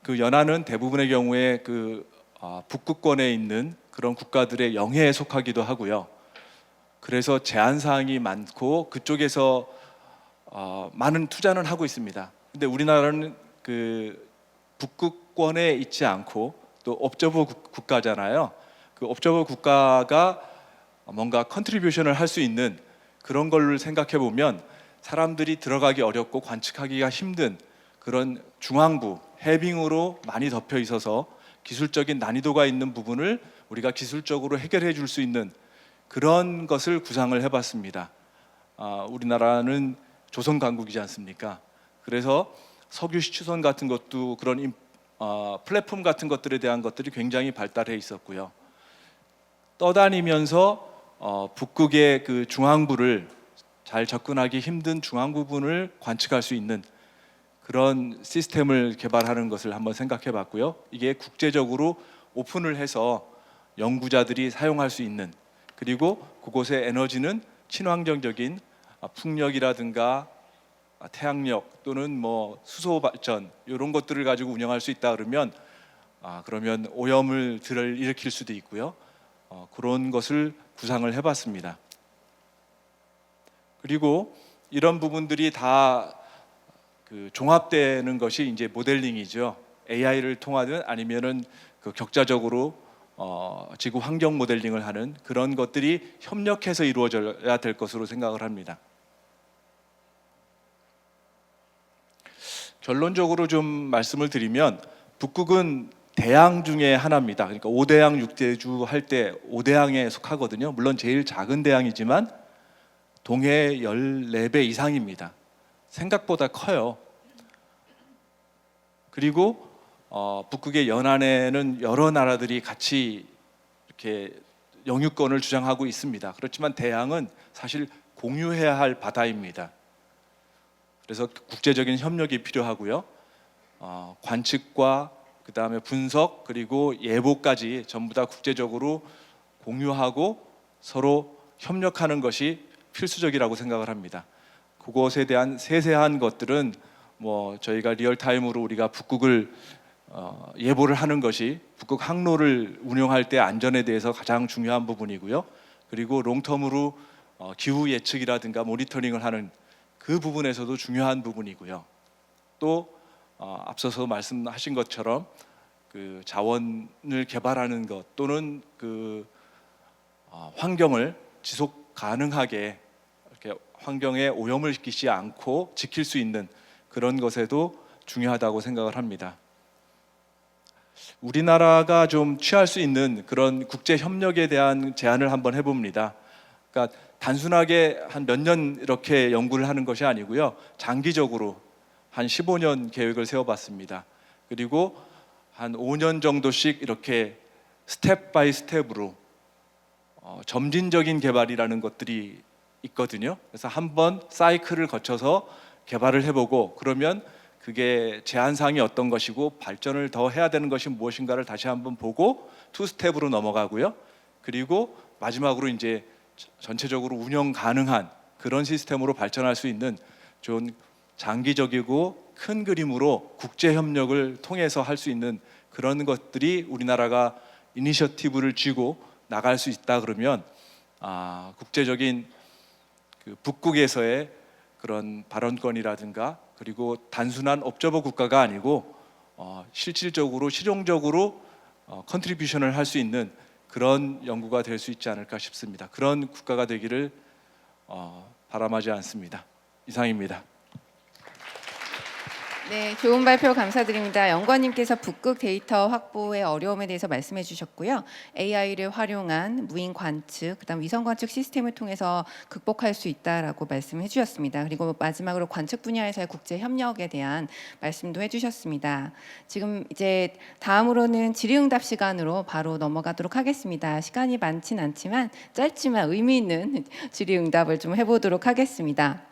S6: 그 연안은 대부분의 경우에 그 북극권에 있는 그런 국가들의 영해에 속하기도 하고요. 그래서 제한 사항이 많고 그쪽에서 많은 투자는 하고 있습니다. 근데 우리나라는 그 북극권에 있지 않고 또 옵저버 국가잖아요. 그 옵저버 국가가 뭔가 컨트리뷰션을 할 수 있는 그런 걸 생각해 보면 사람들이 들어가기 어렵고 관측하기가 힘든 그런 중앙부 해빙으로 많이 덮여 있어서 기술적인 난이도가 있는 부분을 우리가 기술적으로 해결해 줄 수 있는 그런 것을 구상을 해봤습니다. 우리나라는 조선 강국이지 않습니까? 그래서 석유 시추선 같은 것도 그런 플랫폼 같은 것들에 대한 것들이 굉장히 발달해 있었고요. 떠다니면서 북극의 그 중앙부를 잘 접근하기 힘든 중앙 부분을 관측할 수 있는 그런 시스템을 개발하는 것을 한번 생각해 봤고요. 이게 국제적으로 오픈을 해서 연구자들이 사용할 수 있는 그리고 그곳의 에너지는 친환경적인 풍력이라든가 태양력 또는 뭐 수소 발전 이런 것들을 가지고 운영할 수 있다 그러면 오염을 일으킬 수도 있고요. 그런 것을 구상을 해봤습니다. 그리고 이런 부분들이 다 그 종합되는 것이 이제 모델링이죠. AI를 통하든 아니면은 그 격자적으로 지구 환경 모델링을 하는 그런 것들이 협력해서 이루어져야 될 것으로 생각을 합니다. 결론적으로 좀 말씀을 드리면 북극은 대양 중에 하나입니다. 그러니까 5대양 6대주 할 때 5대양에 속하거든요. 물론 제일 작은 대양이지만 동해 14배 이상입니다. 생각보다 커요. 그리고 북극의 연안에는 여러 나라들이 같이 이렇게 영유권을 주장하고 있습니다. 그렇지만 대양은 사실 공유해야 할 바다입니다. 그래서 국제적인 협력이 필요하고요. 관측과 그 다음에 분석 그리고 예보까지 전부 다 국제적으로 공유하고 서로 협력하는 것이 필수적이라고 생각을 합니다. 그것에 대한 세세한 것들은 뭐 저희가 리얼타임으로 우리가 북극을 예보를 하는 것이 북극 항로를 운영할 때 안전에 대해서 가장 중요한 부분이고요. 그리고 롱텀으로 기후 예측이라든가 모니터링을 하는 그 부분에서도 중요한 부분이고요. 또 앞서서 말씀하신 것처럼 그 자원을 개발하는 것 또는 그 환경을 지속 가능하게 이렇게 환경에 오염을 시키지 않고 지킬 수 있는 그런 것에도 중요하다고 생각을 합니다. 우리나라가 좀 취할 수 있는 그런 국제 협력에 대한 제안을 한번 해봅니다. 그러니까 단순하게 한 몇 년 이렇게 연구를 하는 것이 아니고요. 장기적으로 한 15년 계획을 세워봤습니다. 그리고 한 5년 정도씩 이렇게 스텝 바이 스텝으로 점진적인 개발이라는 것들이 있거든요. 그래서 한번 사이클을 거쳐서 개발을 해보고 그러면 그게 제한사항이 어떤 것이고 발전을 더 해야 되는 것이 무엇인가를 다시 한번 보고 투 스텝으로 넘어가고요. 그리고 마지막으로 이제 전체적으로 운영 가능한 그런 시스템으로 발전할 수 있는 좋은 장기적이고 큰 그림으로 국제 협력을 통해서 할 수 있는 그런 것들이 우리나라가 이니셔티브를 쥐고 나갈 수 있다 그러면 국제적인 그 북극에서의 그런 발언권이라든가 그리고 단순한 옵저버 국가가 아니고 실질적으로 실용적으로 컨트리뷰션을 할 수 있는 그런 연구가 될 수 있지 않을까 싶습니다. 그런 국가가 되기를 바람하지 않습니다. 이상입니다.
S2: 네, 좋은 발표 감사드립니다. 연구원님께서 북극 데이터 확보의 어려움에 대해서 말씀해 주셨고요. AI를 활용한 무인 관측, 그다음 위성 관측 시스템을 통해서 극복할 수 있다라고 말씀해 주셨습니다. 그리고 마지막으로 관측 분야에서의 국제 협력에 대한 말씀도 해 주셨습니다. 지금 이제 다음으로는 질의응답 시간으로 바로 넘어가도록 하겠습니다. 시간이 많진 않지만 짧지만 의미 있는 질의응답을 좀 해보도록 하겠습니다.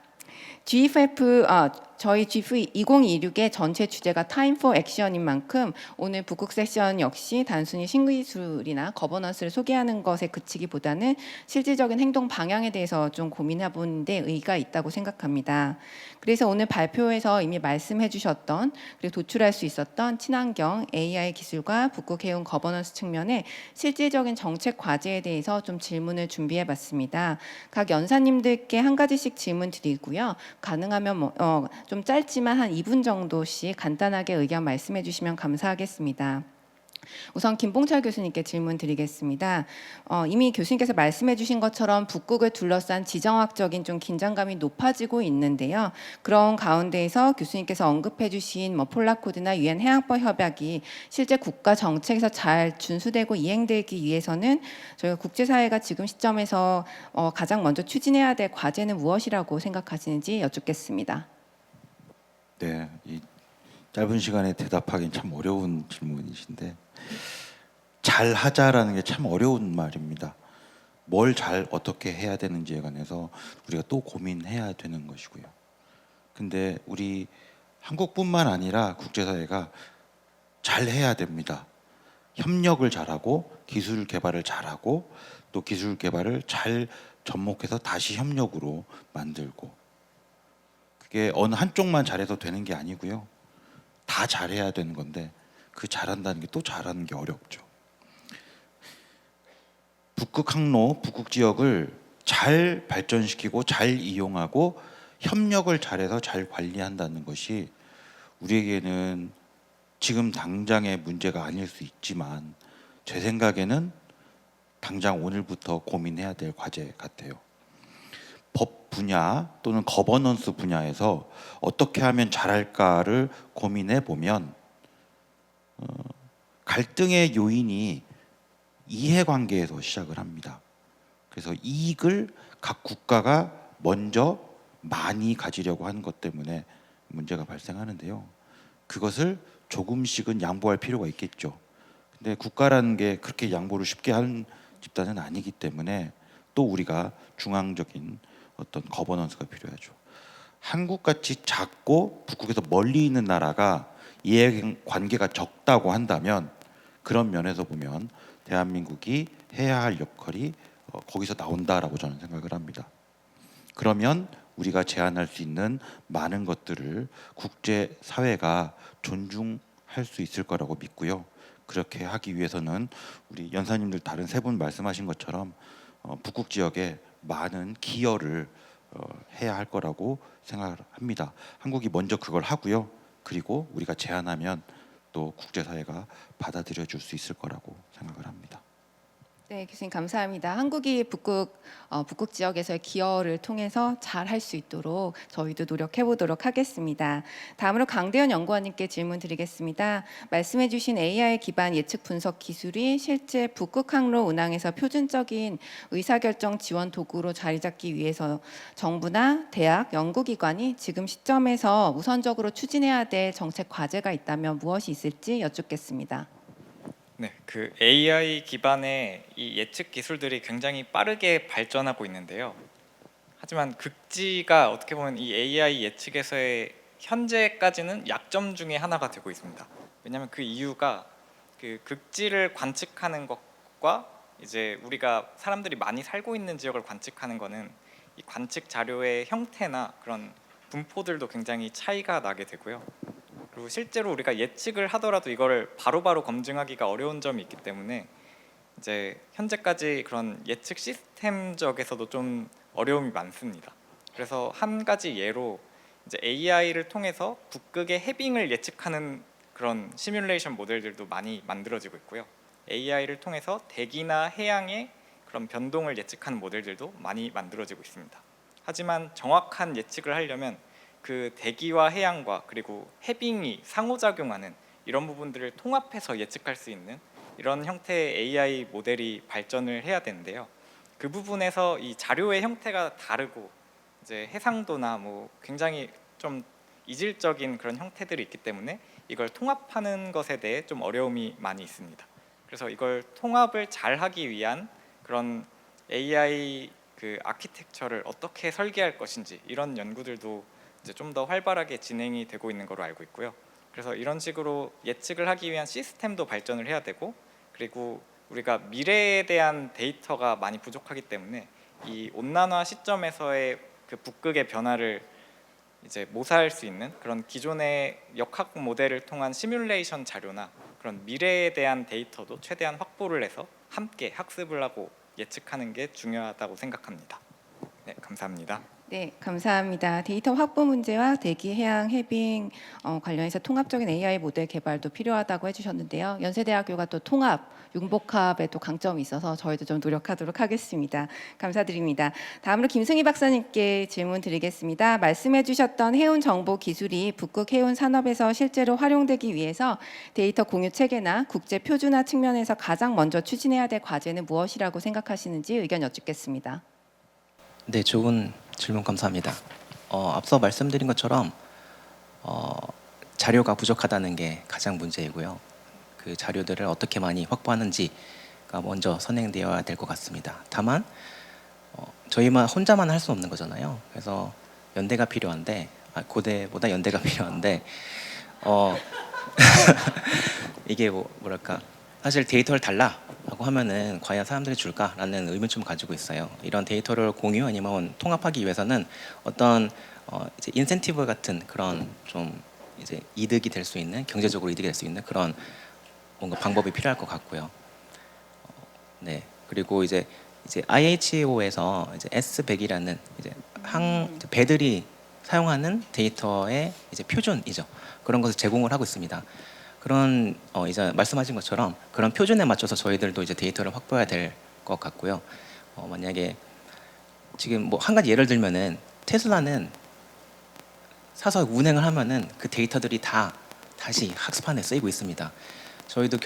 S2: 저희 GIF 2026의 전체 주제가 Time for Action인 만큼 오늘 북극 세션 역시 단순히 신기술이나 거버넌스를 소개하는 것에 그치기보다는 실질적인 행동 방향에 대해서 좀 고민해 보는 데 의의가 있다고 생각합니다. 그래서 오늘 발표에서 이미 말씀해 주셨던 그리고 도출할 수 있었던 친환경 AI 기술과 북극 해운 거버넌스 측면의 실질적인 정책 과제에 대해서 좀 질문을 준비해 봤습니다. 각 연사님들께 한 가지씩 질문 드리고요. 가능하면 좀 짧지만 한 2분 정도씩 간단하게 의견 말씀해 주시면 감사하겠습니다. 우선 김봉철 교수님께 질문 드리겠습니다. 이미 교수님께서 말씀해 주신 것처럼 북극을 둘러싼 지정학적인 좀 긴장감이 높아지고 있는데요. 그런 가운데에서 교수님께서 언급해 주신 폴라코드나 유엔 해양법 협약이 실제 국가 정책에서 잘 준수되고 이행되기 위해서는 저희가 국제사회가 지금 시점에서 가장 먼저 추진해야 될 과제는 무엇이라고 생각하시는지 여쭙겠습니다.
S3: 네, 이 짧은 시간에 대답하기는 참 어려운 질문이신데 잘 하자라는 게 참 어려운 말입니다. 뭘 잘 어떻게 해야 되는지에 관해서 우리가 또 고민해야 되는 것이고요. 근데 우리 한국뿐만 아니라 국제사회가 잘 해야 됩니다. 협력을 잘하고 기술 개발을 잘하고 또 기술 개발을 잘 접목해서 다시 협력으로 만들고 그게 어느 한쪽만 잘해도 되는 게 아니고요. 다 잘해야 되는 건데 그 잘한다는 게 또 잘하는 게 어렵죠. 북극 항로, 북극 지역을 잘 발전시키고 잘 이용하고 협력을 잘해서 잘 관리한다는 것이 우리에게는 지금 당장의 문제가 아닐 수 있지만 제 생각에는 당장 오늘부터 고민해야 될 과제 같아요. 법 분야 또는 거버넌스 분야에서 어떻게 하면 잘할까를 고민해 보면 갈등의 요인이 이해관계에서 시작을 합니다. 그래서 이익을 각 국가가 먼저 많이 가지려고 하는 것 때문에 문제가 발생하는데요. 그것을 조금씩은 양보할 필요가 있겠죠. 근데 국가라는 게 그렇게 양보를 쉽게 하는 집단은 아니기 때문에 또 우리가 중앙적인 어떤 거버넌스가 필요하죠. 한국같이 작고 북극에서 멀리 있는 나라가 이해관계가 적다고 한다면 그런 면에서 보면 대한민국이 해야 할 역할이 거기서 나온다라고 저는 생각을 합니다. 그러면 우리가 제안할 수 있는 많은 것들을 국제사회가 존중할 수 있을 거라고 믿고요. 그렇게 하기 위해서는 우리 연사님들 다른 세 분 말씀하신 것처럼 북극 지역에 많은 기여를 해야 할 거라고 생각을 합니다. 한국이 먼저 그걸 하고요. 그리고 우리가 제안하면 또 국제사회가 받아들여 줄 수 있을 거라고 생각을 합니다.
S2: 네, 교수님 감사합니다. 한국이 북극 지역에서의 기여를 통해서 잘 할 수 있도록 저희도 노력해 보도록 하겠습니다. 다음으로 강대현 연구원님께 질문 드리겠습니다. 말씀해 주신 AI 기반 예측 분석 기술이 실제 북극 항로 운항에서 표준적인 의사결정 지원 도구로 자리 잡기 위해서 정부나 대학, 연구기관이 지금 시점에서 우선적으로 추진해야 될 정책 과제가 있다면 무엇이 있을지 여쭙겠습니다.
S4: 네, 그 AI 기반의 이 예측 기술들이 굉장히 빠르게 발전하고 있는데요. 하지만 극지가 어떻게 보면 이 AI 예측에서의 현재까지는 약점 중에 하나가 되고 있습니다. 왜냐하면 그 이유가 그 극지를 관측하는 것과 이제 우리가 사람들이 많이 살고 있는 지역을 관측하는 거는 이 관측 자료의 형태나 그런 분포들도 굉장히 차이가 나게 되고요. 그리고 실제로 우리가 예측을 하더라도 이거를 바로바로 검증하기가 어려운 점이 있기 때문에 이제 현재까지 그런 예측 시스템적에서도 좀 어려움이 많습니다. 그래서 한 가지 예로 이제 AI를 통해서 북극의 해빙을 예측하는 그런 시뮬레이션 모델들도 많이 만들어지고 있고요. AI를 통해서 대기나 해양의 그런 변동을 예측하는 모델들도 많이 만들어지고 있습니다. 하지만 정확한 예측을 하려면 그 대기와 해양과 그리고 해빙이 상호작용하는 이런 부분들을 통합해서 예측할 수 있는 이런 형태의 AI 모델이 발전을 해야 되는데요. 그 부분에서 이 자료의 형태가 다르고 이제 해상도나 뭐 굉장히 좀 이질적인 그런 형태들이 있기 때문에 이걸 통합하는 것에 대해 좀 어려움이 많이 있습니다. 그래서 이걸 통합을 잘 하기 위한 그런 AI 그 아키텍처를 어떻게 설계할 것인지 이런 연구들도 이제 좀 더 활발하게 진행이 되고 있는 걸로 알고 있고요. 그래서 이런 식으로 예측을 하기 위한 시스템도 발전을 해야 되고 그리고 우리가 미래에 대한 데이터가 많이 부족하기 때문에 이 온난화 시점에서의 그 북극의 변화를 이제 모사할 수 있는 그런 기존의 역학 모델을 통한 시뮬레이션 자료나 그런 미래에 대한 데이터도 최대한 확보를 해서 함께 학습을 하고 예측하는 게 중요하다고 생각합니다. 네, 감사합니다.
S2: 네, 감사합니다. 데이터 확보 문제와 대기, 해양, 해빙 관련해서 통합적인 AI 모델 개발도 필요하다고 해주셨는데요. 연세대학교가 또 통합, 융복합에 또 강점이 있어서 저희도 좀 노력하도록 하겠습니다. 감사드립니다. 다음으로 김승희 박사님께 질문 드리겠습니다. 말씀해주셨던 해운 정보 기술이 북극 해운 산업에서 실제로 활용되기 위해서 데이터 공유 체계나 국제 표준화 측면에서 가장 먼저 추진해야 될 과제는 무엇이라고 생각하시는지 의견 여쭙겠습니다.
S5: 네, 좋은 질문 감사합니다. 앞서 말씀드린 것처럼 자료가 부족하다는 게 가장 문제이고요. 그 자료들을 어떻게 많이 확보하는지가 먼저 선행되어야 될 것 같습니다. 다만 저희만 혼자만 할 수 없는 거잖아요. 그래서 연대가 필요한데 고대보다 연대가 필요한데 이게 뭐랄까 사실 데이터를 달라라고 하면은 과연 사람들이 줄까라는 의문점을 가지고 있어요. 이런 데이터를 공유 아니면 통합하기 위해서는 어떤 이제 인센티브 같은 그런 좀 이제 이득이 될 수 있는 경제적으로 이득이 될 수 있는 그런 뭔가 방법이 필요할 것 같고요. 네, 그리고 이제 IHO에서 이제 S100이라는 이제 배들이 사용하는 데이터의 이제 표준이죠. 그런 것을 제공을 하고 있습니다. 그런 이제 말씀하신 것처럼 그런 표준에 맞춰서 저희들도 이제 데이터를 확보해야 될 것 같고요. 만약에 지금 뭐 한 가지 예를 들면은 테슬라는 사서 운행을 하면은 그 데이터들이 다 다시 학습판에 쓰이고 있습니다. 저희도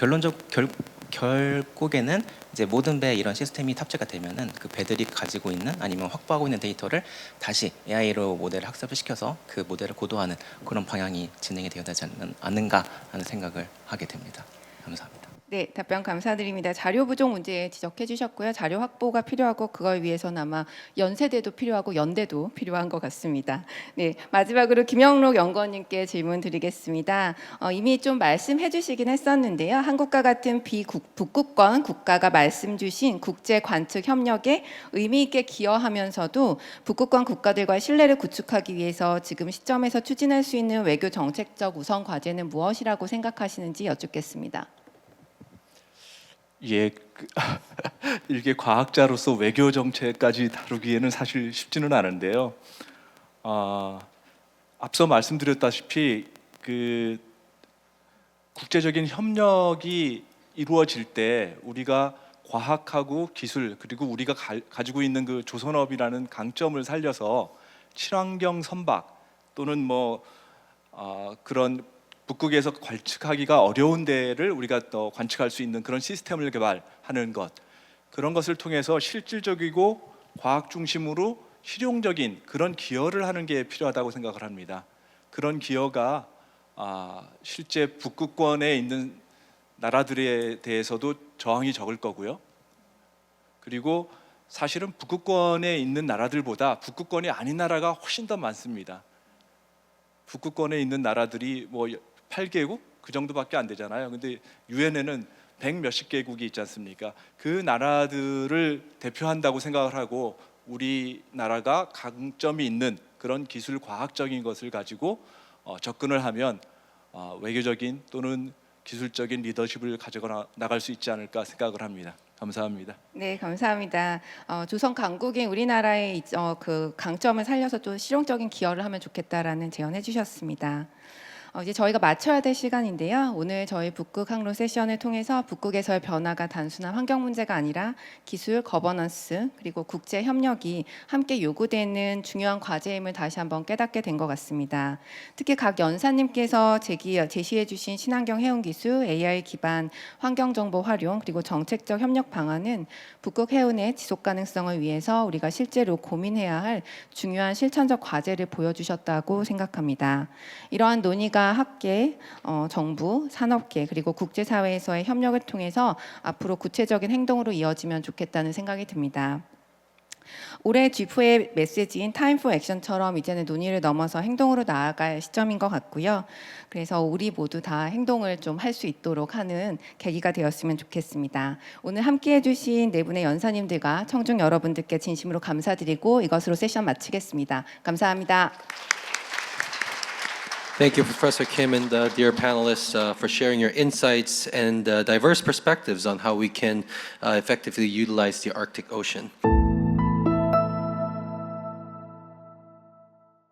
S5: 결국에는 이제 모든 배에 이런 시스템이 탑재가 되면은 그 배들이 가지고 있는 아니면 확보하고 있는 데이터를 다시 AI로 모델을 학습을 시켜서 그 모델을 고도화하는 그런 방향이 진행이 되어야 되지 않는가 하는 생각을 하게 됩니다. 감사합니다.
S2: 네, 답변 감사드립니다. 자료 부족 문제 지적해 주셨고요. 자료 확보가 필요하고 그걸 위해서는 아마 연세대도 필요하고 연대도 필요한 것 같습니다. 네, 마지막으로 김영록 연구원님께 질문 드리겠습니다. 이미 좀 말씀해 주시긴 했었는데요. 한국과 같은 북극권 국가가 말씀 주신 국제 관측 협력에 의미 있게 기여하면서도 북극권 국가들과의 신뢰를 구축하기 위해서 지금 시점에서 추진할 수 있는 외교 정책적 우선 과제는 무엇이라고 생각하시는지 여쭙겠습니다.
S6: 예, 이게 과학자로서 외교 정책까지 다루기에는 사실 쉽지는 않은데요. 앞서 말씀드렸다시피 그 국제적인 협력이 이루어질 때 우리가 과학하고 기술 그리고 우리가 가지고 있는 그 조선업이라는 강점을 살려서 친환경 선박 또는 뭐 그런 북극에서 관측하기가 어려운 데를 우리가 또 관측할 수 있는 그런 시스템을 개발하는 것, 그런 것을 통해서 실질적이고 과학 중심으로 실용적인 그런 기여를 하는 게 필요하다고 생각을 합니다. 그런 기여가 실제 북극권에 있는 나라들에 대해서도 저항이 적을 거고요. 그리고 사실은 북극권에 있는 나라들보다 북극권이 아닌 나라가 훨씬 더 많습니다. 북극권에 있는 나라들이 뭐 8개국 그 정도밖에 안 되잖아요. 근데 유엔에는 100 몇십 개국이 있지 않습니까? 그 나라들을 대표한다고 생각을 하고 우리나라가 강점이 있는 그런 기술 과학적인 것을 가지고 접근을 하면 외교적인 또는 기술적인 리더십을 가져가 나갈 수 있지 않을까 생각을 합니다. 감사합니다.
S2: 네, 감사합니다. 조선 강국인 우리나라의 그 강점을 살려서 또 실용적인 기여를 하면 좋겠다라는 제언해 주셨습니다. 이제 저희가 마쳐야 될 시간인데요. 오늘 저희 북극 항로 세션을 통해서 북극에서의 변화가 단순한 환경 문제가 아니라 기술, 거버넌스 그리고 국제 협력이 함께 요구되는 중요한 과제임을 다시 한번 깨닫게 된 것 같습니다. 특히 각 연사님께서 제시해 주신 친환경 해운 기술, AI 기반 환경 정보 활용 그리고 정책적 협력 방안은 북극 해운의 지속 가능성을 위해서 우리가 실제로 고민해야 할 중요한 실천적 과제를 보여주셨다고 생각합니다. 이러한 논의가 학계, 정부, 산업계 그리고 국제사회에서의 협력을 통해서 앞으로 구체적인 행동으로 이어지면 좋겠다는 생각이 듭니다. 올해 G4의 메시지인 Time for Action처럼 이제는 논의를 넘어서 행동으로 나아갈 시점인 것 같고요. 그래서 우리 모두 다 행동을 좀 할 수 있도록 하는 계기가 되었으면 좋겠습니다. 오늘 함께해 주신 네 분의 연사님들과 청중 여러분들께 진심으로 감사드리고 이것으로 세션 마치겠습니다. 감사합니다.
S1: Thank you, Professor Kim and dear panelists, for sharing your insights and diverse perspectives on how we can effectively utilize the Arctic Ocean.